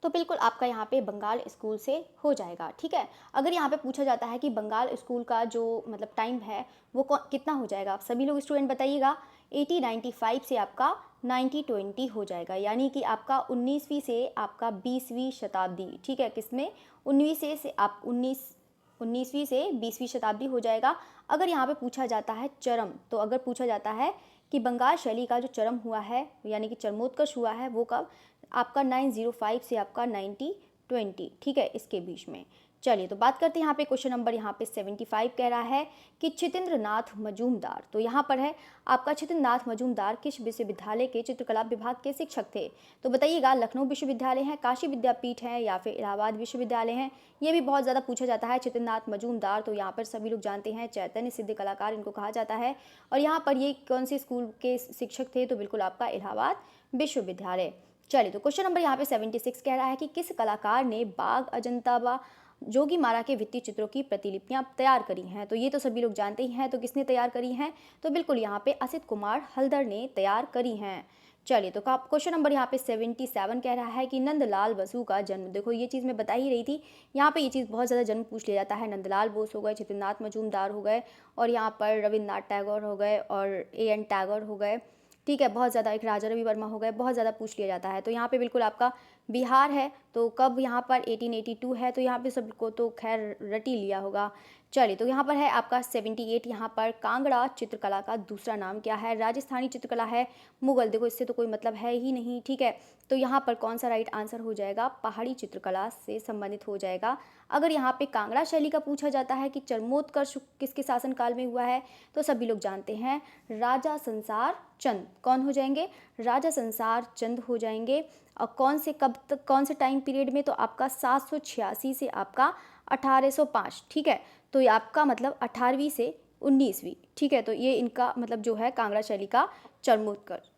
तो बिल्कुल आपका यहाँ पे बंगाल स्कूल से हो जाएगा। ठीक है, अगर यहाँ पे पूछा जाता है कि बंगाल स्कूल का जो मतलब टाइम है वो कितना हो जाएगा, आप सभी लोग स्टूडेंट बताइएगा। 1895 से आपका 1920 हो जाएगा, यानी कि आपका 19वीं से आपका 20वीं शताब्दी। ठीक है, किसमें 19 से आप 19वीं से 20वीं शताब्दी हो जाएगा। अगर यहाँ पे पूछा जाता है चरम, तो अगर पूछा जाता है कि बंगाल शैली का जो चरम हुआ है यानी कि चरमोत्कर्ष हुआ है वो कब, आपका 905 से आपका 1920। ठीक है, इसके बीच में। चलिए तो बात करते हैं यहाँ पे क्वेश्चन नंबर यहाँ पे 75 कह रहा है कि छितेंद्र नाथ मजूमदार, तो यहाँ पर है आपका छितेंद्र नाथ मजूमदार किस विश्वविद्यालय के चित्रकला विभाग के शिक्षक थे। तो बताइएगा, लखनऊ विश्वविद्यालय है, काशी विद्यापीठ है, या फिर इलाहाबाद विश्वविद्यालय है। ये भी बहुत ज़्यादा पूछा जाता है छितेंद्र नाथ मजूमदार, तो यहाँ पर सभी लोग जानते हैं चैतन्य सिद्ध कलाकार इनको कहा जाता है। और यहाँ पर ये कौन से स्कूल के शिक्षक थे, तो बिल्कुल आपका इलाहाबाद विश्वविद्यालय। चलिए तो क्वेश्चन नंबर यहाँ पे 76 कह रहा है कि किस कलाकार ने बाघ, अजंता व जोगीमारा के भित्ति चित्रों की प्रतिलिपियां तैयार करी हैं। तो ये तो सभी लोग जानते ही हैं, तो किसने तैयार करी हैं, तो बिल्कुल यहाँ पे असित कुमार हल्दर ने तैयार करी हैं। चलिए तो क्वेश्चन नंबर यहाँ पे 77 कह रहा है कि नंदलाल बसु का जन्म, देखो ये चीज़ मैं बता ही रही थी, यहाँ पे ये चीज़ बहुत ज़्यादा जन्म पूछ लिया जाता है। नंदलाल बोस हो गए, छितेंद्र नाथ मजूमदार हो गए, और यहाँ पर रविन्द्रनाथ टैगोर हो गए, और A.N. टैगोर हो गए। ठीक है, बहुत ज़्यादा, एक राजा रवि वर्मा हो गए, बहुत ज़्यादा पूछ लिया जाता है। तो यहाँ पे बिल्कुल आपका बिहार है, तो कब यहाँ पर 1882 है, तो यहाँ पे सबको तो खैर रट ही लिया होगा। चलिए तो यहाँ पर है आपका 78, यहाँ पर कांगड़ा चित्रकला का दूसरा नाम क्या है, राजस्थानी चित्रकला है, मुगल, देखो इससे तो कोई मतलब है ही नहीं। ठीक है, तो यहाँ पर कौन सा राइट आंसर हो जाएगा, पहाड़ी चित्रकला से संबंधित हो जाएगा। अगर यहाँ पे कांगड़ा शैली का पूछा जाता है कि चरमोत्कर्ष किसके शासनकाल में हुआ है, तो सभी लोग जानते हैं राजा संसार चंद। कौन हो जाएंगे, राजा संसार चंद हो जाएंगे। और कौन से कब तक, कौन से टाइम पीरियड में, तो आपका 786 से आपका 1805। ठीक है, तो ये आपका मतलब 18वीं से 19वीं। ठीक है, तो ये इनका मतलब जो है कांगड़ा शैली का चरमोत्कर्ष।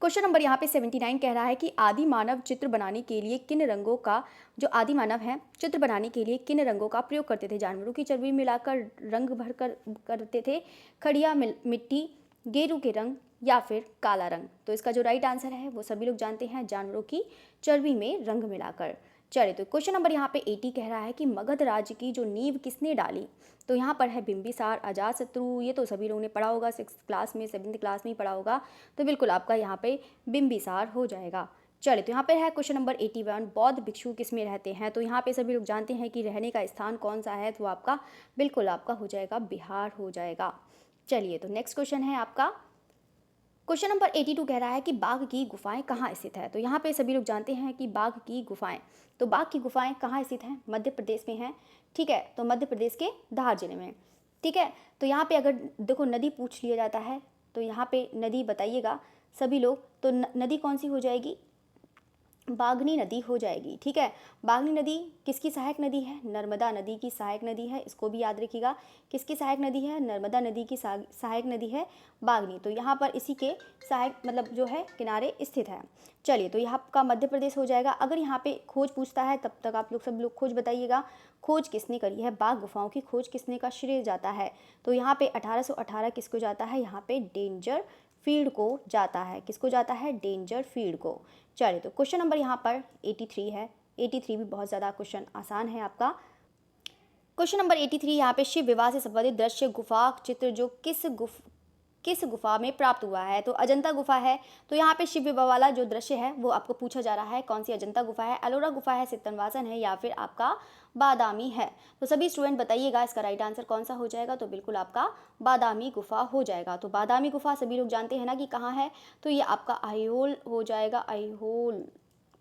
क्वेश्चन नंबर यहाँ पे 79 कह रहा है कि आदि मानव चित्र बनाने के लिए किन रंगों का, जो आदि मानव है चित्र बनाने के लिए किन रंगों का प्रयोग करते थे। जानवरों की चर्बी मिलाकर रंग भर कर करते थे, खड़िया मिट्टी, गेरू के रंग, या फिर काला रंग। तो इसका जो राइट आंसर है वो सभी लोग जानते हैं, जानवरों की चर्बी में रंग मिलाकर। चलिए तो क्वेश्चन नंबर यहाँ पे 80 कह रहा है कि मगध राज्य की जो नींव किसने डाली। तो यहाँ पर है बिंबिसार, अजातशत्रु, ये तो सभी लोगों ने पढ़ा होगा, 6th क्लास में, 7th क्लास में ही पढ़ा होगा। तो बिल्कुल आपका यहाँ पे बिंबिसार हो जाएगा। चलिए तो यहाँ पे है क्वेश्चन नंबर 81, बौद्ध भिक्षु किस में रहते हैं। तो यहाँ पे सभी लोग जानते हैं कि रहने का स्थान कौन सा है, तो आपका बिल्कुल आपका हो जाएगा बिहार हो जाएगा। चलिए तो नेक्स्ट क्वेश्चन है आपका क्वेश्चन नंबर 82 कह रहा है कि बाघ की गुफाएं कहाँ स्थित है। तो यहाँ पे सभी लोग जानते हैं कि बाघ की गुफाएं, तो बाघ की गुफाएं कहाँ स्थित हैं, मध्य प्रदेश में हैं। ठीक है, तो मध्य प्रदेश के धार जिले में। ठीक है, तो यहाँ पे अगर देखो नदी पूछ लिया जाता है, तो यहाँ पे नदी बताइएगा सभी लोग, तो नदी कौन सी हो जाएगी, बागनी नदी हो जाएगी। ठीक है, बागनी नदी किसकी सहायक नदी है, नर्मदा नदी की सहायक नदी है, इसको भी याद रखिएगा। किसकी सहायक नदी है, नर्मदा नदी की सहायक नदी है बागनी, तो यहाँ पर इसी के सहायक मतलब जो है किनारे स्थित है। चलिए तो यहाँ का मध्य प्रदेश हो जाएगा। अगर यहाँ पे खोज पूछता है तब तक आप लोग सब लोग खोज बताइएगा, खोज किसने करी है, बाघ गुफाओं की खोज किसने का श्रेय जाता है। तो यहाँ पे 1818 किसको जाता है, यहाँ पे डेंजर फील्ड को जाता है, किसको जाता है, डेंजर फील्ड को। चलिए तो क्वेश्चन नंबर यहाँ पर 83 है, 83 भी बहुत ज़्यादा क्वेश्चन आसान है आपका। क्वेश्चन नंबर 83 यहाँ पे शिव विवाह से संबंधित दृश्य गुफा चित्र जो किस गुफा में प्राप्त हुआ है। तो अजंता गुफा है, तो यहाँ पे शिव विवाह वाला जो दृश्य है वो आपको पूछा जा रहा है, कौन सी अजंता गुफा है, एलोरा गुफा है, सितनवासन है, या फिर आपका बादामी है। तो सभी स्टूडेंट बताइएगा इसका राइट आंसर कौन सा हो जाएगा, तो बिल्कुल आपका बादामी गुफा हो जाएगा। तो बादामी गुफा सभी लोग जानते हैं ना कि कहाँ है, तो ये आपका आईहोल हो जाएगा, आईहोल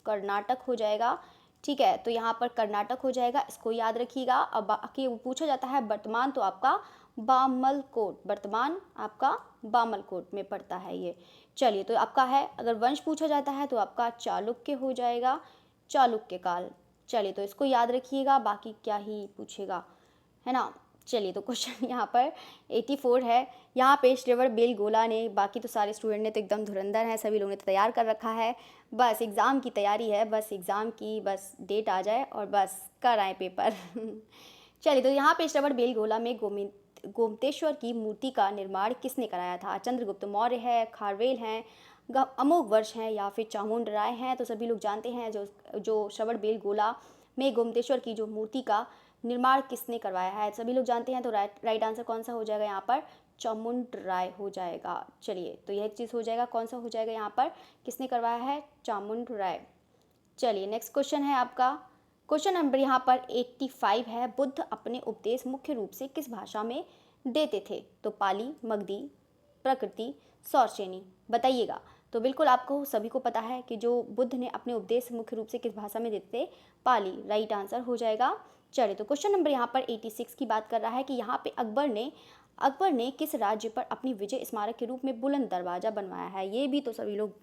कर्नाटक हो जाएगा। ठीक है, तो यहाँ पर कर्नाटक हो जाएगा, इसको याद रखिएगा। अब बाकी पूछा जाता है वर्तमान, तो आपका बामलकोट, वर्तमान आपका बामलकोट में पड़ता है ये। चलिए तो आपका है, अगर वंश पूछा जाता है तो आपका चालुक्य हो जाएगा, चालुक्य काल। चलिए तो इसको याद रखिएगा, बाकी क्या ही पूछेगा, है ना। चलिए तो क्वेश्चन यहाँ पर 84 है। यहाँ पे श्रेवर बेल गोला ने, बाकी तो सारे स्टूडेंट ने तो एकदम धुरंधर हैं, सभी लोगों ने तो तैयार कर रखा है, बस एग्ज़ाम की तैयारी है, बस एग्ज़ाम की बस डेट आ जाए और बस कर आए पेपर। चलिए तो यहाँ पे श्रेवर बेल गोला में गोमतेश्वर की मूर्ति का निर्माण किसने कराया था? चंद्रगुप्त मौर्य है, खारवेल हैं, अमोघ वर्ष हैं या फिर चामुंड राय हैं। तो सभी लोग जानते हैं जो श्रवण बेल गोला में गोमतेश्वर की जो मूर्ति का निर्माण किसने करवाया है, सभी लोग जानते हैं। तो राइट आंसर कौन सा हो जाएगा यहाँ पर? चामुंड राय हो जाएगा। चलिए तो यह चीज़ हो जाएगा, कौन सा हो जाएगा यहाँ पर, किसने करवाया है? चामुंड राय। चलिए नेक्स्ट क्वेश्चन है आपका, क्वेश्चन नंबर यहाँ पर 85 है। बुद्ध अपने उपदेश मुख्य रूप से किस भाषा में देते थे? तो पाली, मगधी, प्रकृति, सौरसेनी, बताइएगा। तो बिल्कुल आपको सभी को पता है कि जो बुद्ध ने अपने उपदेश मुख्य रूप से किस भाषा में देते थे? पाली, राइट आंसर हो जाएगा। चलिए तो क्वेश्चन नंबर यहाँ पर 86 की बात कर रहा है कि यहाँ पे अकबर ने किस राज्य पर अपनी विजय स्मारक के रूप में बुलंद दरवाज़ा बनवाया है? ये भी तो सभी लोग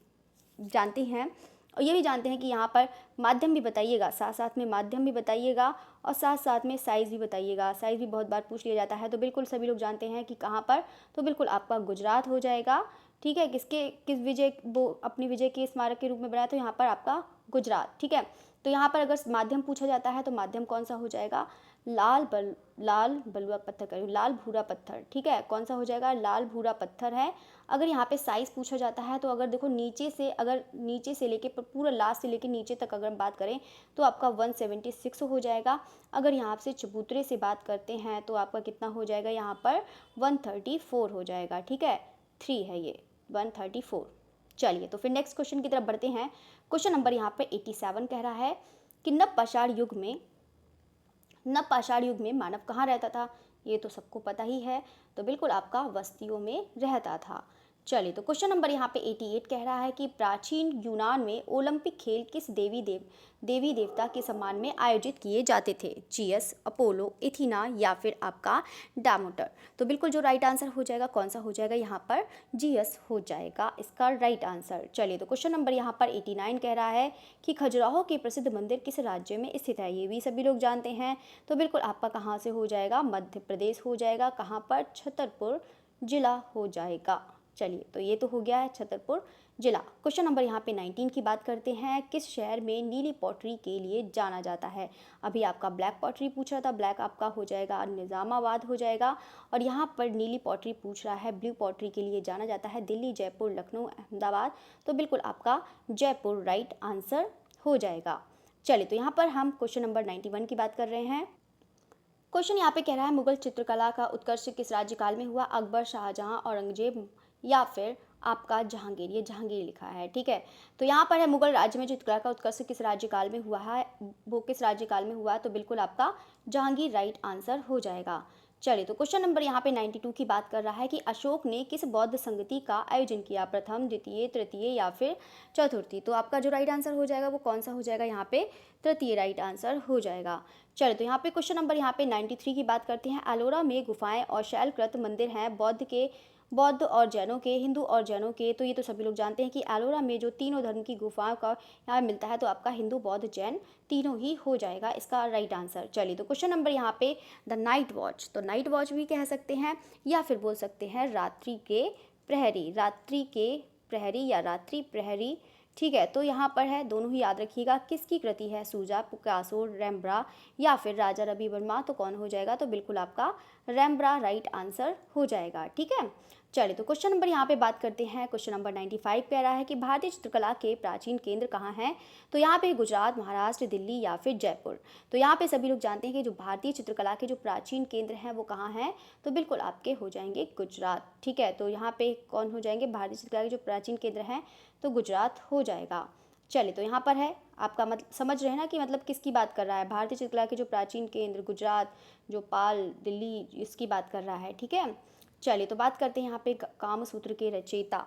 जानते हैं, और ये भी जानते हैं कि यहाँ पर माध्यम भी बताइएगा, साथ साथ में माध्यम भी बताइएगा और साथ साथ में साइज़ भी बताइएगा। साइज़ भी बहुत बार पूछ लिया जाता है, तो बिल्कुल सभी लोग जानते हैं कि कहाँ पर, तो बिल्कुल आपका गुजरात हो जाएगा। ठीक है, किस विजय, वो अपनी विजय के स्मारक के रूप में बनाया, तो यहाँ पर आपका गुजरात। ठीक है, तो यहाँ पर अगर माध्यम पूछा जाता है तो माध्यम कौन सा हो जाएगा? लाल बलुआ पत्थर करूँ, लाल भूरा पत्थर। ठीक है, कौन सा हो जाएगा? लाल भूरा पत्थर है। अगर यहाँ पे साइज़ पूछा जाता है तो अगर देखो नीचे से लेके पूरा लास्ट से लेके नीचे तक अगर हम बात करें तो आपका 176 हो जाएगा। अगर यहाँ से चबूतरे से बात करते हैं तो आपका कितना हो जाएगा? यहाँ पर 134 हो जाएगा। ठीक है, 3 है ये, 134। चलिए तो फिर नेक्स्ट क्वेश्चन की तरफ बढ़ते हैं। क्वेश्चन नंबर यहाँ पर 87 कह रहा है कि नवपाषाण युग में मानव कहाँ रहता था? ये तो सबको पता ही है, तो बिल्कुल आपका बस्तियों में रहता था। चलिए तो क्वेश्चन नंबर यहाँ पे 88 कह रहा है कि प्राचीन यूनान में ओलंपिक खेल किस देवी देवता के सम्मान में आयोजित किए जाते थे? जियस, अपोलो, एथीना या फिर आपका डामोटर। तो बिल्कुल जो राइट आंसर हो जाएगा, कौन सा हो जाएगा यहाँ पर? जियस हो जाएगा इसका राइट आंसर। चलिए तो क्वेश्चन नंबर यहाँ पर 89 कह रहा है कि खजुराहो के प्रसिद्ध मंदिर किस राज्य में स्थित है? ये भी सभी लोग जानते हैं, तो बिल्कुल आपका कहाँ से हो जाएगा? मध्य प्रदेश हो जाएगा। कहाँ पर? छतरपुर जिला हो जाएगा। चलिए तो ये तो हो गया है छतरपुर जिला। क्वेश्चन नंबर यहाँ पे 19 की बात करते हैं। किस शहर में नीली पॉटरी के लिए जाना जाता है? अभी आपका ब्लैक पॉटरी पूछ रहा था, ब्लैक आपका हो जाएगा निज़ामाबाद हो जाएगा, और यहाँ पर नीली पॉटरी पूछ रहा है, ब्लू पॉटरी के लिए जाना जाता है दिल्ली, जयपुर, लखनऊ, अहमदाबाद। तो बिल्कुल आपका जयपुर राइट आंसर हो जाएगा। चलिए तो यहाँ पर हम क्वेश्चन नंबर 91 की बात कर रहे हैं। क्वेश्चन यहाँ पे कह रहा है मुगल चित्रकला का उत्कर्ष किस राज्यकाल में हुआ? अकबर, शाहजहां, औरंगजेब या फिर आपका जहांगीर। ये जहांगीर लिखा है। ठीक है, तो यहाँ पर है मुगल राज्य में चित्रकला का उत्कर्ष किस राज्यकाल में हुआ है, वो किस राज्यकाल में हुआ? तो बिल्कुल आपका जहांगीर राइट आंसर हो जाएगा। चलिए तो क्वेश्चन नंबर यहाँ पे 92 की बात कर रहा है कि अशोक ने किस बौद्ध संगति का आयोजन किया? प्रथम, द्वितीय, तृतीय या फिर चतुर्थी। तो आपका जो राइट आंसर हो जाएगा वो कौन सा हो जाएगा? यहाँ पे तृतीय राइट आंसर हो जाएगा। चलिए तो यहाँ पे क्वेश्चन नंबर यहाँ पे 93 की बात करते हैं। एलोरा में गुफाएं और शैलकृत मंदिर हैं बौद्ध और जैनों के, हिंदू और जैनों के। तो ये तो सभी लोग जानते हैं कि एलोरा में जो तीनों धर्म की गुफाओं का यहाँ मिलता है, तो आपका हिंदू, बौद्ध, जैन तीनों ही हो जाएगा इसका राइट आंसर। चलिए तो क्वेश्चन नंबर यहाँ पे द नाइट वॉच, तो नाइट वॉच भी कह सकते हैं या फिर बोल सकते हैं रात्रि के प्रहरी या रात्रि प्रहरी। ठीक है, तो यहाँ पर है, दोनों ही याद रखिएगा। किसकी कृति है? सूजा, पिकासो, रेम्ब्रा या फिर राजा रवि वर्मा। तो कौन हो जाएगा? तो बिल्कुल आपका रेम्ब्रा राइट आंसर हो जाएगा। ठीक है, चलिए तो क्वेश्चन नंबर यहाँ पे बात करते हैं। क्वेश्चन नंबर 95 कह रहा है कि भारतीय चित्रकला के प्राचीन केंद्र कहाँ हैं? तो यहाँ पे गुजरात, महाराष्ट्र, दिल्ली या फिर जयपुर। तो यहाँ पे सभी लोग जानते हैं कि जो भारतीय चित्रकला के जो प्राचीन केंद्र हैं वो कहाँ हैं? तो बिल्कुल आपके हो जाएंगे गुजरात। ठीक है, तो यहाँ पे कौन हो जाएंगे? भारतीय चित्रकला के जो प्राचीन केंद्र हैं तो गुजरात हो जाएगा। चलिए तो यहाँ पर है आपका मतलब समझ रहे हैं ना कि मतलब किसकी बात कर रहा है? भारतीय चित्रकला के जो प्राचीन केंद्र गुजरात, जो पाल, दिल्ली, इसकी बात कर रहा है। ठीक है, चलिए तो बात करते हैं यहाँ पे कामसूत्र के रचयिता।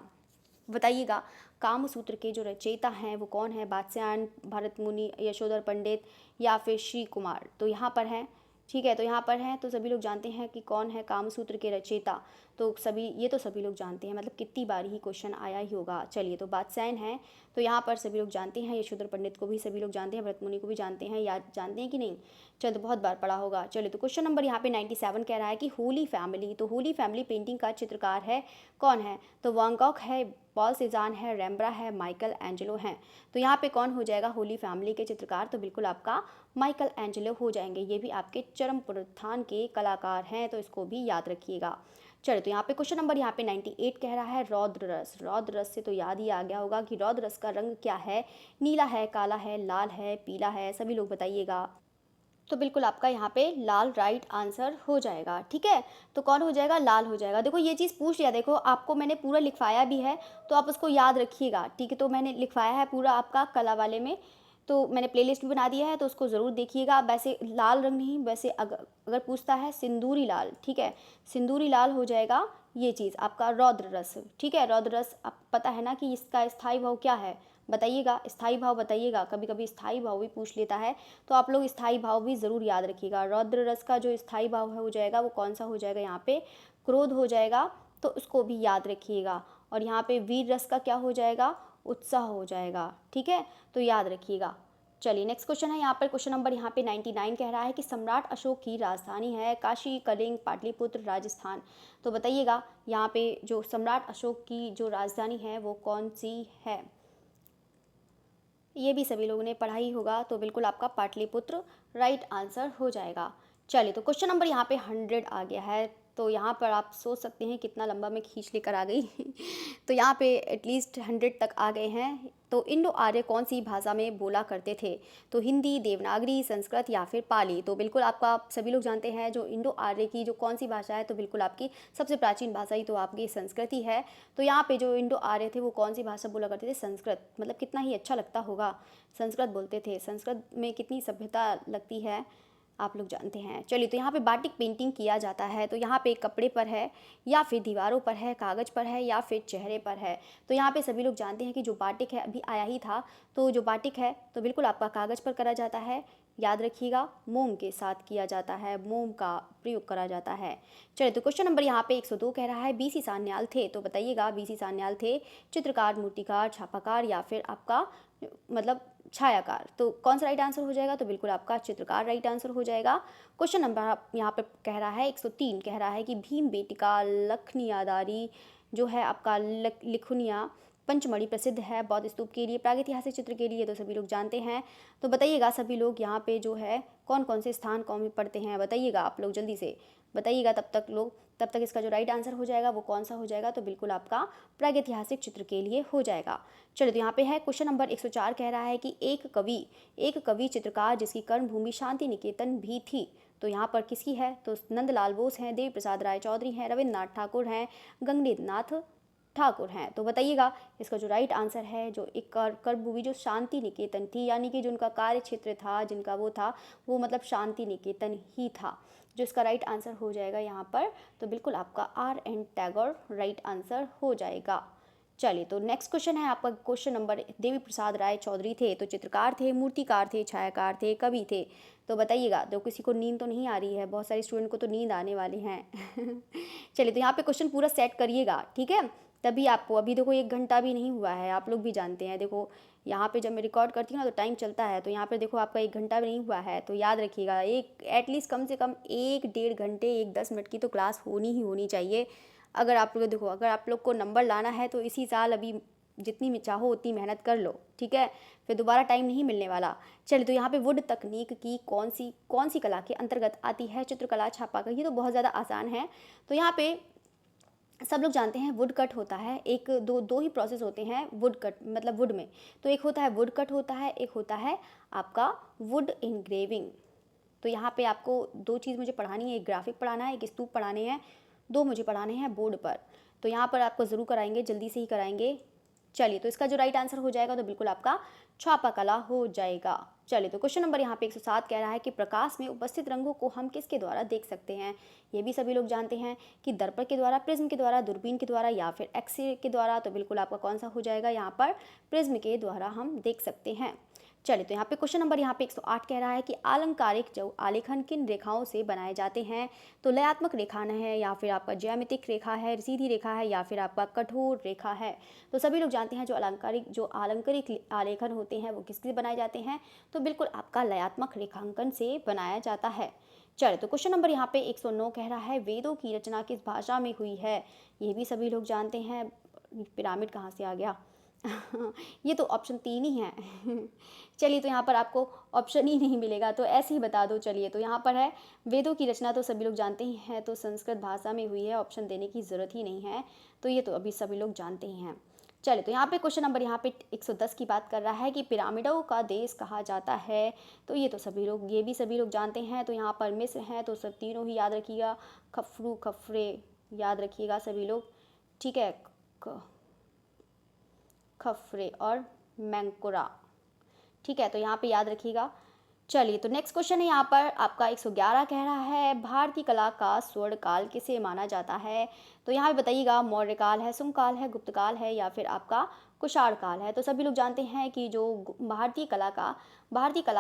बताइएगा कामसूत्र के जो रचयिता हैं वो कौन है? वात्स्यायन, भरत मुनि, यशोधर पंडित या फिर श्री कुमार। तो यहाँ पर है। ठीक है, तो यहाँ पर है, तो सभी लोग जानते हैं कि कौन है कामसूत्र के रचयिता। तो सभी लोग जानते हैं, मतलब कितनी बार ही क्वेश्चन आया ही होगा। चलिए तो वात्स्यायन है। तो यहाँ पर सभी लोग जानते हैं, यशोधर पंडित को भी सभी लोग जानते हैं, भरत मुनि को भी जानते हैं, या जानते हैं कि नहीं? चलो तो बहुत बार पढ़ा होगा। चलिए तो क्वेश्चन नंबर यहाँ पे 97 कह रहा है कि होली फैमिली, तो होली फैमिली पेंटिंग का चित्रकार है कौन है? तो वान गॉग है, पॉल सेजान है, रेम्ब्रा है, माइकल एंजेलो हैं। तो यहाँ पे कौन हो जाएगा होली फैमिली के चित्रकार? तो बिल्कुल आपका माइकल एंजेलो हो जाएंगे। ये भी आपके चरम पुनरुत्थान के कलाकार हैं, तो इसको भी याद रखिएगा। चलिए तो यहाँ पे क्वेश्चन नंबर यहाँ पे 98 कह रहा है रौद्र रस। रौद्र रस से तो याद ही आ गया होगा कि रौद्र रस का रंग क्या है? नीला है, काला है, लाल है, पीला है, सभी लोग बताइएगा। तो बिल्कुल आपका यहाँ पे लाल राइट आंसर हो जाएगा। ठीक है, तो कौन हो जाएगा? लाल हो जाएगा। देखो ये चीज़ पूछ लिया, देखो आपको मैंने पूरा लिखवाया भी है, तो आप उसको याद रखिएगा। ठीक है, तो मैंने लिखवाया है पूरा आपका कला वाले में, तो मैंने प्लेलिस्ट भी बना दिया है, तो उसको ज़रूर देखिएगा। वैसे लाल रंग नहीं, वैसे अगर पूछता है सिंदूरी लाल, ठीक है, सिंदूरी लाल हो जाएगा ये चीज़ आपका रौद्र रस। ठीक है, रौद्र रस आप पता है ना कि इसका स्थायी भाव क्या है? बताइएगा, स्थायी भाव बताइएगा। कभी कभी स्थायी भाव भी पूछ लेता है, तो आप लोग स्थायी भाव भी ज़रूर याद रखिएगा। रौद्र रस का जो स्थायी भाव है हो जाएगा वो कौन सा हो जाएगा? यहाँ पे क्रोध हो जाएगा, तो उसको भी याद रखिएगा। और यहाँ पे वीर रस का क्या हो जाएगा? उत्साह हो जाएगा। ठीक है, तो याद रखिएगा। चलिए नेक्स्ट क्वेश्चन है यहाँ पर, क्वेश्चन नंबर यहाँ पे 99 कह रहा है कि सम्राट अशोक की राजधानी है काशी, कलिंग, पाटलिपुत्र, राजस्थान। तो बताइएगा यहाँ पे जो सम्राट अशोक की जो राजधानी है वो कौन सी है? ये भी सभी लोगों ने पढ़ा ही होगा, तो बिल्कुल आपका पाटलिपुत्र राइट आंसर हो जाएगा। चलिए तो क्वेश्चन नंबर यहाँ पे 100 आ गया है, तो यहाँ पर आप सोच सकते हैं कितना लंबा मैं खींच लेकर आ गई तो यहाँ पे एटलीस्ट 100 तक आ गए हैं। तो इंडो आर्य कौन सी भाषा में बोला करते थे? तो हिंदी, देवनागरी, संस्कृत या फिर पाली। तो बिल्कुल आपका सभी लोग जानते हैं जो इंडो आर्य की जो कौन सी भाषा है, तो बिल्कुल आपकी सबसे प्राचीन भाषा ही तो आपकी संस्कृत ही है। तो यहाँ पे जो इंडो आर्य थे वो कौन सी भाषा बोला करते थे? संस्कृत। मतलब कितना ही अच्छा लगता होगा, संस्कृत बोलते थे। संस्कृत में कितनी सभ्यता लगती है, आप लोग जानते हैं। चलिए तो यहाँ पे बाटिक पेंटिंग किया जाता है, तो यहाँ पे कपड़े पर है या फिर दीवारों पर है, कागज़ पर है या फिर चेहरे पर है? तो यहाँ पे सभी लोग जानते हैं कि जो बाटिक है अभी आया ही था, तो जो बाटिक है तो बिल्कुल आपका कागज़ पर करा जाता है। याद रखिएगा, मोम के साथ किया जाता है, मोम का प्रयोग करा जाता है। चलिए तो क्वेश्चन नंबर यहाँ पे 102 कह रहा है बीसी सान्याल थे। तो बताइएगा बीसी सान्याल थे चित्रकार, मूर्तिकार, छापाकार या फिर आपका मतलब छायाकार। तो कौन सा राइट आंसर हो जाएगा? तो बिल्कुल आपका चित्रकार राइट आंसर हो जाएगा। क्वेश्चन नंबर यहाँ पे कह रहा है 103 कह रहा है कि भीम बेटिका लखनियादारी जो है आपका लिखुनिया पंचमढ़ी प्रसिद्ध है बौद्ध स्तूप के लिए, प्रागैतिहासिक चित्र के लिए, तो सभी लोग जानते हैं। तो बताइएगा सभी लोग यहाँ पे जो है कौन कौन से स्थान कौन में पढ़ते हैं? बताइएगा आप लोग जल्दी से बताइएगा, तब तक इसका जो राइट आंसर हो जाएगा वो कौन सा हो जाएगा? तो बिल्कुल आपका प्रागैतिहासिक चित्र के लिए हो जाएगा। चलिए तो यहाँ पे है क्वेश्चन नंबर 104 कह रहा है कि एक कवि चित्रकार जिसकी कर्मभूमि शांति निकेतन भी थी। तो यहाँ पर किसकी है? तो नंदलाल बोस हैं, देवी प्रसाद राय चौधरी हैं, रविन्द्रनाथ ठाकुर हैं, गंगेन्द्र नाथ ठाकुर हैं। तो बताइएगा इसका जो राइट आंसर है, जो एक कर्मभूमि जो शांति निकेतन थी, यानी कि जो उनका कार्य क्षेत्र था, जिनका वो था वो मतलब शांति निकेतन ही था, जो इसका राइट आंसर हो जाएगा यहाँ पर। तो बिल्कुल आपका R.N. टैगोर राइट आंसर हो जाएगा। चलिए तो नेक्स्ट क्वेश्चन है आपका, क्वेश्चन नंबर देवी प्रसाद राय चौधरी थे तो चित्रकार थे, मूर्तिकार थे, छायाकार थे, कवि थे। तो बताइएगा, तो किसी को नींद तो नहीं आ रही है? बहुत सारे स्टूडेंट को तो नींद आने वाली हैं चलिए तो यहाँ पे क्वेश्चन पूरा सेट करिएगा, ठीक है, तभी आपको। अभी देखो 1 घंटा भी नहीं हुआ है, आप लोग भी जानते हैं। देखो यहाँ पे जब मैं रिकॉर्ड करती हूँ ना तो टाइम चलता है, तो यहाँ पे देखो आपका 1 घंटा भी नहीं हुआ है। तो याद रखिएगा, एक एटलीस्ट कम से कम 1 डेढ़ घंटे 10 मिनट की तो क्लास होनी ही होनी चाहिए। अगर आप लोग देखो, अगर आप लोग को नंबर लाना है तो इसी साल अभी जितनी चाहो उतनी मेहनत कर लो, ठीक है, फिर दोबारा टाइम नहीं मिलने वाला। चलिए तो यहाँ पे वुड तकनीक की कौन सी कला के अंतर्गत आती है? चित्रकला, छापाकार। ये तो बहुत ज़्यादा आसान है। तो यहाँ पे सब लोग जानते हैं वुड कट होता है, एक दो ही प्रोसेस होते हैं वुड कट मतलब वुड में। तो एक होता है वुड कट होता है, एक होता है आपका वुड इनग्रेविंग। तो यहाँ पे आपको 2 चीज़ मुझे पढ़ानी है, एक ग्राफिक पढ़ाना है, एक स्तूप पढ़ाने हैं, 2 मुझे पढ़ाने हैं बोर्ड पर। तो यहाँ पर आपको ज़रूर कराएंगे, जल्दी से ही कराएंगे। चलिए तो इसका जो राइट आंसर हो जाएगा तो बिल्कुल आपका छापा कला हो जाएगा। चलिए तो क्वेश्चन नंबर यहाँ पे 107 कह रहा है कि प्रकाश में उपस्थित रंगों को हम किसके द्वारा देख सकते हैं? ये भी सभी लोग जानते हैं कि दर्पण के द्वारा, प्रिज्म के द्वारा, दूरबीन के द्वारा या फिर एक्सरे के द्वारा। तो बिल्कुल आपका कौन सा हो जाएगा? यहाँ पर प्रिज्म के द्वारा हम देख सकते हैं। चलिए तो यहाँ पे क्वेश्चन नंबर यहाँ पे 108 कह रहा है कि अलंकारिक जो आलेखन किन रेखाओं से बनाए जाते हैं। तो लयात्मक रेखा है, या फिर आपका ज्यामितिक रेखा है, सीधी रेखा है, या फिर आपका कठोर रेखा है। तो सभी लोग जानते हैं जो अलंकारिक आलेखन होते हैं वो किससे बनाए जाते हैं, तो बिल्कुल आपका लयात्मक रेखांकन से बनाया जाता है। चलिए तो क्वेश्चन नंबर यहाँ पे 109 कह रहा है वेदों की रचना किस भाषा में हुई है। ये भी सभी लोग जानते हैं। पिरामिड कहाँ से आ गया ये तो ऑप्शन 3 ही है चलिए तो यहाँ पर आपको ऑप्शन ही नहीं मिलेगा, तो ऐसे ही बता दो। चलिए तो यहाँ पर है वेदों की रचना, तो सभी लोग जानते ही हैं, तो संस्कृत भाषा में हुई है, ऑप्शन देने की ज़रूरत ही नहीं है, तो ये तो अभी सभी लोग जानते ही हैं। चलिए तो यहाँ पे क्वेश्चन नंबर यहाँ पे 110 की बात कर रहा है कि पिरामिडों का देश कहा जाता है। तो ये तो ये भी सभी लोग जानते हैं। तो यहाँ पर मिस्र हैं, तो सब तीनों ही याद रखिएगा, खफरू खफरे याद रखिएगा सभी लोग, ठीक है, खफरे और मैंकुरा, ठीक है, तो यहाँ पे याद रखिएगा। चलिए तो नेक्स्ट क्वेश्चन है यहाँ पर आपका 111 कह रहा है भारतीय कला का स्वर्ण काल किसे माना जाता है। तो यहाँ पे बताइएगा मौर्य काल है, शुंग काल है, गुप्त काल है, या फिर आपका कुषाण काल है। तो सभी लोग जानते हैं कि जो भारतीय कला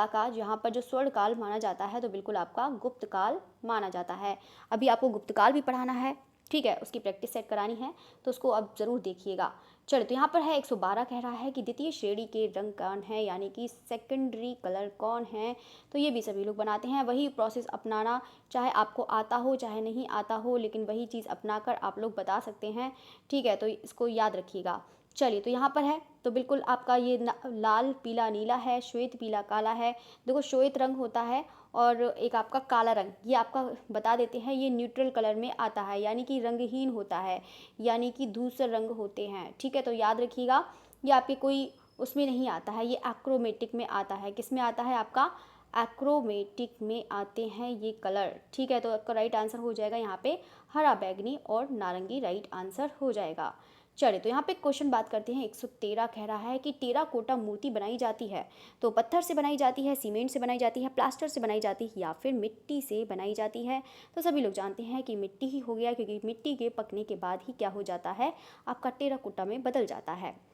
का यहाँ पर जो स्वर्ण काल माना जाता है, तो बिल्कुल आपका गुप्त काल माना जाता है। अभी आपको गुप्त काल भी पढ़ाना है, ठीक है, उसकी प्रैक्टिस सेट करानी है, तो उसको अब ज़रूर देखिएगा। चलिए तो यहाँ पर है 112 कह रहा है कि द्वितीय श्रेणी के रंग कौन है, यानी कि सेकेंडरी कलर कौन है। तो ये भी सभी लोग बनाते हैं। वही प्रोसेस अपनाना, चाहे आपको आता हो चाहे नहीं आता हो, लेकिन वही चीज़ अपनाकर आप लोग बता सकते हैं, ठीक है, तो इसको याद रखिएगा। चलिए तो यहाँ पर है तो बिल्कुल आपका ये लाल पीला नीला है, श्वेत पीला काला है। देखो श्वेत रंग होता है और एक आपका काला रंग, ये आपका बता देते हैं, ये न्यूट्रल कलर में आता है, यानी कि रंगहीन होता है, यानी कि धूसर रंग होते हैं, ठीक है, तो याद रखिएगा। ये आपके कोई उसमें नहीं आता है, ये एक्रोमेटिक में आता है। किस में आता है? आपका एक्रोमेटिक में आते हैं ये कलर, ठीक है, तो आपका राइट आंसर हो जाएगा यहाँ पे हरा, बैगनी और नारंगी राइट आंसर हो जाएगा। चलिए तो यहाँ पे क्वेश्चन बात करते हैं 113 कह रहा है कि टेराकोटा मूर्ति बनाई जाती है, तो पत्थर से बनाई जाती है, सीमेंट से बनाई जाती है, प्लास्टर से बनाई जाती है, या फिर मिट्टी से बनाई जाती है। तो सभी लोग जानते हैं कि मिट्टी ही हो गया, क्योंकि मिट्टी के पकने के बाद ही क्या हो जाता है, आपका टेराकोटा में बदल जाता है।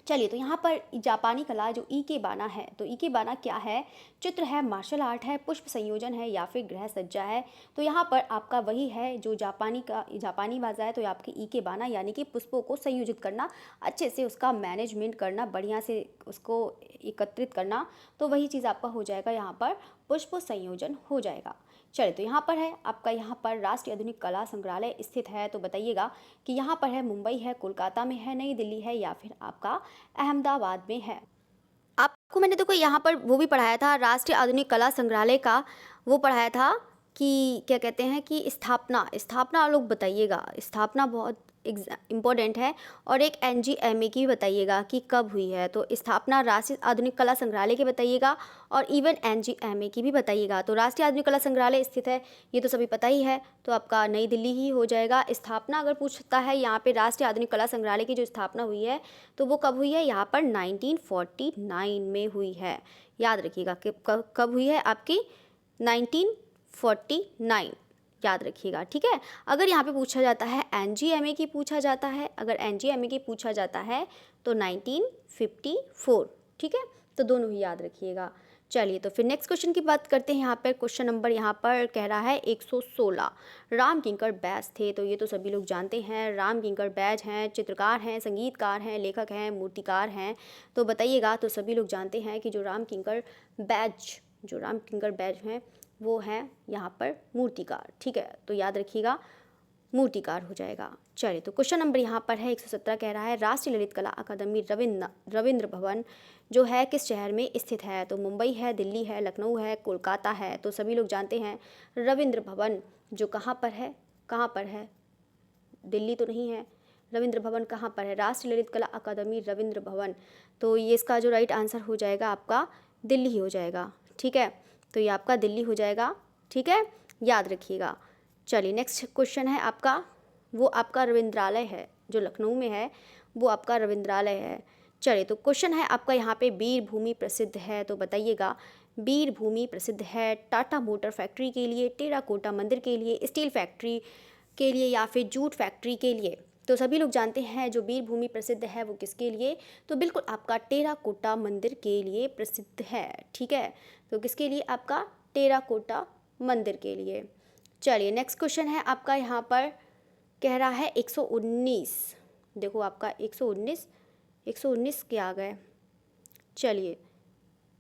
चलिए तो यहाँ पर जापानी कला जो इकेबाना है, तो इकेबाना क्या है? चित्र है, मार्शल आर्ट है, पुष्प संयोजन है, या फिर गृह सज्जा है। तो यहाँ पर आपका वही है जो जापानी भाषा है, तो आपकी इकेबाना यानी कि पुष्पों को संयोजित करना, अच्छे से उसका मैनेजमेंट करना, बढ़िया से उसको एकत्रित करना, तो वही चीज़ आपका हो जाएगा, यहाँ पर पुष्प संयोजन हो जाएगा। चलिए तो यहाँ पर है आपका, यहाँ पर राष्ट्रीय आधुनिक कला संग्रहालय स्थित है, तो बताइएगा कि यहाँ पर है मुंबई है, कोलकाता में है, नई दिल्ली है, या फिर आपका अहमदाबाद में है। आपको मैंने देखो यहाँ पर वो भी पढ़ाया था, राष्ट्रीय आधुनिक कला संग्रहालय का वो पढ़ाया था कि क्या कहते हैं कि स्थापना लोग बताइएगा, स्थापना बहुत इम्पोर्टेंट है। और एक एनजीएमए की बताइएगा कि कब हुई है, तो स्थापना राष्ट्रीय आधुनिक कला संग्रहालय की बताइएगा, और इवन एनजीएमए की भी बताइएगा। तो राष्ट्रीय आधुनिक कला संग्रहालय स्थित है, ये तो सभी पता ही है, तो आपका नई दिल्ली ही हो जाएगा। स्थापना अगर पूछता है यहाँ पे राष्ट्रीय आधुनिक कला संग्रहालय की जो स्थापना हुई है, तो वो कब हुई है? यहाँ पर 1949 में हुई है, याद रखिएगा कि कब हुई है आपकी 1949, याद रखिएगा, ठीक है। अगर यहाँ पे पूछा जाता है एनजीएमए की पूछा जाता है, अगर एनजीएमए की पूछा जाता है तो 1954, ठीक है, तो दोनों ही याद रखिएगा। चलिए तो फिर नेक्स्ट क्वेश्चन की बात करते हैं। यहाँ पर क्वेश्चन नंबर यहाँ पर कह रहा है 116 राम किंकर बैज थे, तो ये तो सभी लोग जानते हैं, राम किंकर बैज हैं, चित्रकार हैं, संगीतकार हैं, लेखक हैं, मूर्तिकार हैं। तो बताइएगा, तो सभी लोग जानते हैं कि जो राम किंकर बैज हैं वो हैं यहाँ पर मूर्तिकार, ठीक है, तो याद रखिएगा मूर्तिकार हो जाएगा। चलिए तो क्वेश्चन नंबर यहाँ पर है 117 कह रहा है राष्ट्रीय ललित कला अकादमी रविंद्र भवन जो है किस शहर में स्थित है। तो मुंबई है, दिल्ली है, लखनऊ है, कोलकाता है। तो सभी लोग जानते हैं रविंद्र भवन जो कहाँ पर है, दिल्ली तो नहीं है। रविंद्र भवन कहाँ पर है? राष्ट्रीय ललित कला अकादमी रविंद्र भवन, तो ये इसका जो राइट आंसर हो जाएगा आपका दिल्ली हो जाएगा, ठीक है, तो ये आपका दिल्ली हो जाएगा, ठीक है, याद रखिएगा। चलिए नेक्स्ट क्वेश्चन है आपका, वो आपका रविंद्रालय है जो लखनऊ में है, वो आपका रविंद्रालय है। चलिए तो क्वेश्चन है आपका यहाँ पे वीर भूमि प्रसिद्ध है, तो बताइएगा वीर भूमि प्रसिद्ध है टाटा मोटर फैक्ट्री के लिए, टेराकोटा मंदिर के लिए, स्टील फैक्ट्री के लिए, या फिर जूट फैक्ट्री के लिए। तो सभी लोग जानते हैं जो वीर भूमि प्रसिद्ध है वो किसके लिए, तो बिल्कुल आपका टेराकोटा मंदिर के लिए प्रसिद्ध है। ठीक है, तो किसके लिए, आपका टेराकोटा मंदिर के लिए। चलिए नेक्स्ट क्वेश्चन है आपका, यहाँ पर कह रहा है 119। देखो आपका 119 क्या आ गए, चलिए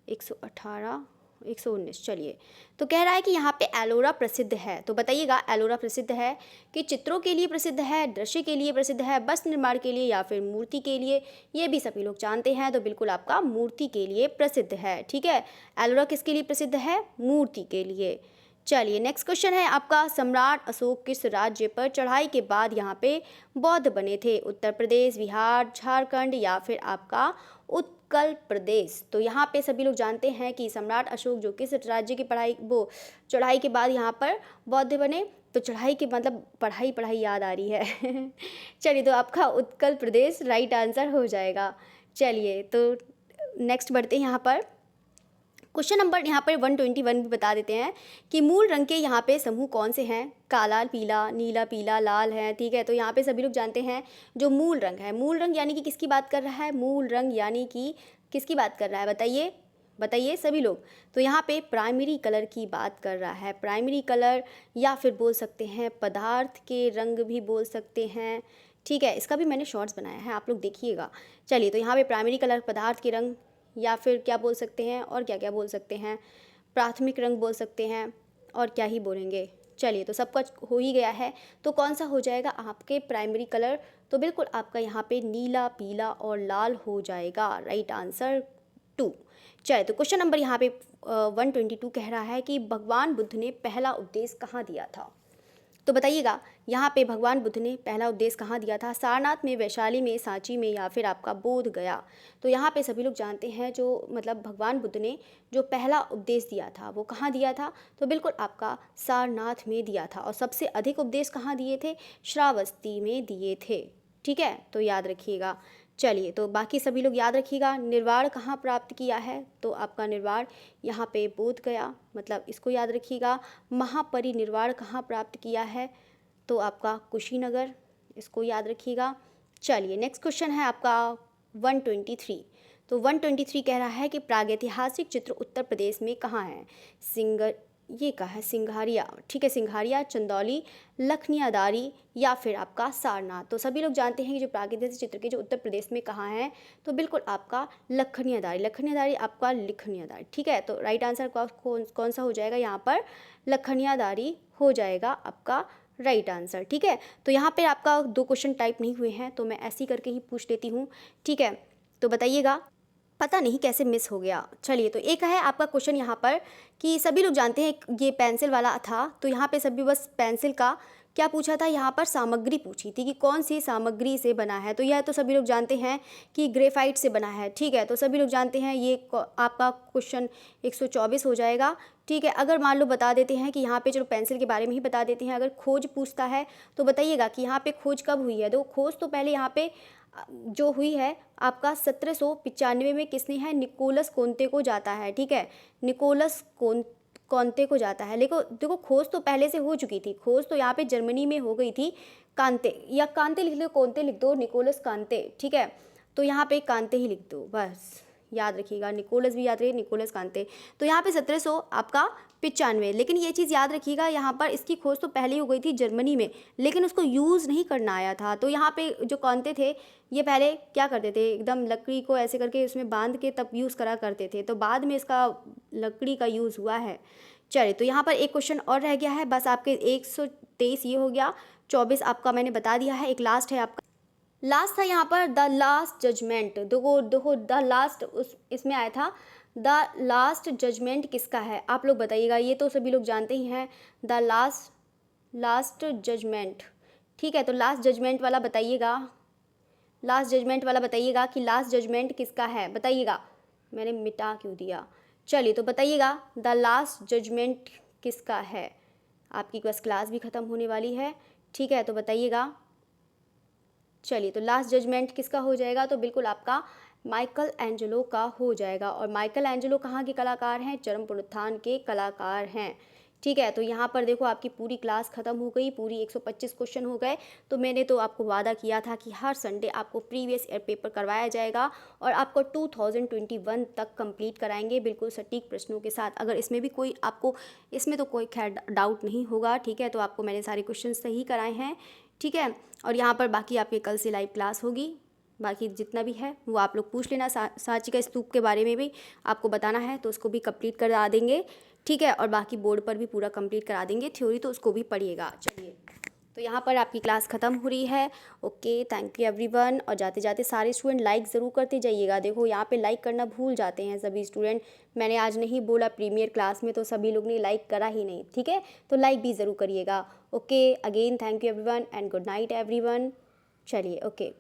118 119। चलिए तो कह रहा है कि यहाँ पे एलोरा प्रसिद्ध है, तो बताइएगा एलोरा प्रसिद्ध है कि चित्रों के लिए प्रसिद्ध है, दृश्य के लिए प्रसिद्ध है, वस्त्र निर्माण के लिए, या फिर मूर्ति के लिए। ये भी सभी लोग जानते हैं, तो बिल्कुल आपका मूर्ति के लिए प्रसिद्ध है। ठीक है, एलोरा किसके लिए प्रसिद्ध है, मूर्ति के लिए। चलिए नेक्स्ट क्वेश्चन है आपका, सम्राट अशोक किस राज्य पर चढ़ाई के बाद यहाँ पे बौद्ध बने थे, उत्तर प्रदेश, बिहार, झारखंड, या फिर आपका उत्कल प्रदेश। तो यहाँ पे सभी लोग जानते हैं कि सम्राट अशोक जो किस राज्य की चढ़ाई के बाद यहाँ पर बौद्ध बने, तो चढ़ाई के मतलब पढ़ाई याद आ रही है चलिए तो आपका उत्कल प्रदेश राइट आंसर हो जाएगा। चलिए तो नेक्स्ट बढ़ते हैं यहाँ पर, क्वेश्चन नंबर यहाँ पर 121 भी बता देते हैं कि मूल रंग के यहाँ पे समूह कौन से हैं, काला, पीला, नीला, पीला, लाल है। ठीक है, तो यहाँ पे सभी लोग जानते हैं जो मूल रंग है, मूल रंग यानी कि किसकी बात कर रहा है, मूल रंग यानी कि किसकी बात कर रहा है, बताइए सभी लोग। तो यहाँ पे प्राइमरी कलर की बात कर रहा है, प्राइमरी कलर, या फिर बोल सकते हैं पदार्थ के रंग भी बोल सकते हैं। ठीक है, इसका भी मैंने शॉर्ट्स बनाया है, आप लोग देखिएगा। चलिए तो यहाँ पे प्राइमरी कलर, पदार्थ के रंग, या फिर क्या बोल सकते हैं, और क्या क्या बोल सकते हैं, प्राथमिक रंग बोल सकते हैं, और क्या ही बोलेंगे। चलिए तो सब कुछ हो ही गया है, तो कौन सा हो जाएगा आपके प्राइमरी कलर, तो बिल्कुल आपका यहाँ पे नीला, पीला और लाल हो जाएगा, राइट आंसर 2। चलिए तो क्वेश्चन नंबर यहाँ पे 122 कह रहा है कि भगवान बुद्ध ने पहला उपदेश कहाँ दिया था, तो बताइएगा यहाँ पे भगवान बुद्ध ने पहला उपदेश कहाँ दिया था, सारनाथ में, वैशाली में, सांची में, या फिर आपका बोध गया। तो यहाँ पे सभी लोग जानते हैं जो मतलब भगवान बुद्ध ने जो पहला उपदेश दिया था वो कहाँ दिया था, तो बिल्कुल आपका सारनाथ में दिया था। और सबसे अधिक उपदेश कहाँ दिए थे, श्रावस्ती में दिए थे। ठीक है, तो याद रखिएगा। चलिए तो बाकी सभी लोग याद रखिएगा, निर्वाण कहाँ प्राप्त किया है, तो आपका निर्वाण यहाँ पे बोध गया, मतलब इसको याद रखिएगा। महापरिनिर्वाण कहाँ प्राप्त किया है, तो आपका कुशीनगर, इसको याद रखिएगा। चलिए नेक्स्ट क्वेश्चन है आपका 123। तो 123 कह रहा है कि प्रागैतिहासिक चित्र उत्तर प्रदेश में कहाँ है, ये कहा है सिंघारिया। ठीक है, सिंघारिया, चंदौली, लखनियादारी, या फिर आपका सारनाथ। तो सभी लोग जानते हैं कि जो प्रागैतिहासिक चित्र के जो उत्तर प्रदेश में कहाँ है, तो बिल्कुल आपका लखनियादारी आपका लिखनियादारी। ठीक है, तो राइट आंसर कौन सा हो जाएगा, यहाँ पर लखनियादारी हो जाएगा आपका राइट आंसर। ठीक है, तो यहाँ पर आपका 2 क्वेश्चन टाइप नहीं हुए हैं, तो मैं ऐसे करके ही पूछ लेती हूँ। ठीक है, तो बताइएगा, पता नहीं कैसे मिस हो गया। चलिए तो एक है आपका क्वेश्चन यहाँ पर कि सभी लोग जानते हैं ये पेंसिल वाला था, तो यहाँ पे सभी बस पेंसिल का क्या पूछा था, यहाँ पर सामग्री पूछी थी कि कौन सी सामग्री से बना है। तो यह तो सभी लोग जानते हैं कि ग्रेफाइट से बना है। ठीक है, तो सभी लोग जानते हैं ये आपका क्वेश्चन 124 हो जाएगा। ठीक है, अगर मान लो बता देते हैं कि यहाँ पे चलो पेंसिल के बारे में ही बता देते हैं, अगर खोज पूछता है तो बताइएगा कि यहाँ पे खोज कब हुई है। तो खोज तो पहले यहाँ पे जो हुई है आपका 1795 में किसने है, निकोलस कोंते को जाता है। ठीक है, निकोलस कोंते को जाता है। देखो खोज तो पहले से हो चुकी थी, खोज तो यहाँ पे जर्मनी में हो गई थी, कांते या कांते लिख लो, कोंते लिख दो, निकोलस कांते। ठीक है, तो यहाँ पे कांते ही लिख दो, बस याद रखिएगा, निकोलस भी याद रखिए, निकोलस कांते। तो यहाँ पे 1700 आपका 95, लेकिन ये चीज़ याद रखिएगा, यहाँ पर इसकी खोज तो पहले ही हो गई थी जर्मनी में, लेकिन उसको यूज़ नहीं करना आया था। तो यहाँ पे जो कांते थे ये पहले क्या करते थे, एकदम लकड़ी को ऐसे करके उसमें बांध के तब यूज़ करा करते थे, तो बाद में इसका लकड़ी का यूज़ हुआ है। चलिए तो यहाँ पर एक क्वेश्चन और रह गया है, बस आपके 123 ये हो गया, 24 आपका मैंने बता दिया है। एक लास्ट है आपका, लास्ट था यहाँ पर द लास्ट जजमेंट। देखो द लास्ट इसमें आया था, द लास्ट जजमेंट किसका है, आप लोग बताइएगा। ये तो सभी लोग जानते ही हैं, द लास्ट जजमेंट। ठीक है, तो लास्ट जजमेंट वाला बताइएगा, लास्ट जजमेंट वाला बताइएगा कि लास्ट जजमेंट किसका है, बताइएगा। मैंने मिटा क्यों दिया, चलिए तो बताइएगा द लास्ट जजमेंट किसका है। आपकी बस क्लास भी ख़त्म होने वाली है। ठीक है, तो बताइएगा। चलिए तो लास्ट जजमेंट किसका हो जाएगा, तो बिल्कुल आपका माइकल एंजेलो का हो जाएगा। और माइकल एंजेलो कहाँ के कलाकार हैं, चरम पुनरुत्थान के कलाकार हैं। ठीक है, तो यहाँ पर देखो आपकी पूरी क्लास ख़त्म हो गई, पूरी 125 क्वेश्चन हो गए। तो मैंने तो आपको वादा किया था कि हर संडे आपको प्रीवियस ईयर पेपर करवाया जाएगा और आपको 2021 तक कंप्लीट कराएंगे बिल्कुल सटीक प्रश्नों के साथ। अगर इसमें भी कोई आपको, इसमें तो कोई खैर डाउट नहीं होगा, ठीक है। तो आपको मैंने सारे क्वेश्चन सही कराए हैं, ठीक है। और यहाँ पर बाकी आपकी कल से लाइव क्लास होगी, बाकी जितना भी है वो आप लोग पूछ लेना। सांची का स्तूप के बारे में भी आपको बताना है तो उसको भी कंप्लीट करा देंगे, ठीक है। और बाकी बोर्ड पर भी पूरा कंप्लीट करा देंगे, थ्योरी तो उसको भी पढ़िएगा। चलिए, तो यहाँ पर आपकी क्लास ख़त्म हो रही है। Okay, thank you everyone. और जाते जाते सारे स्टूडेंट लाइक ज़रूर करते जाइएगा। देखो यहाँ पे लाइक करना भूल जाते हैं सभी स्टूडेंट। मैंने आज नहीं बोला प्रीमियर क्लास में तो सभी लोग ने लाइक करा ही नहीं, ठीक है। तो लाइक भी ज़रूर करिएगा। Okay, again thank you everyone and good night everyone. चलिए, ओके।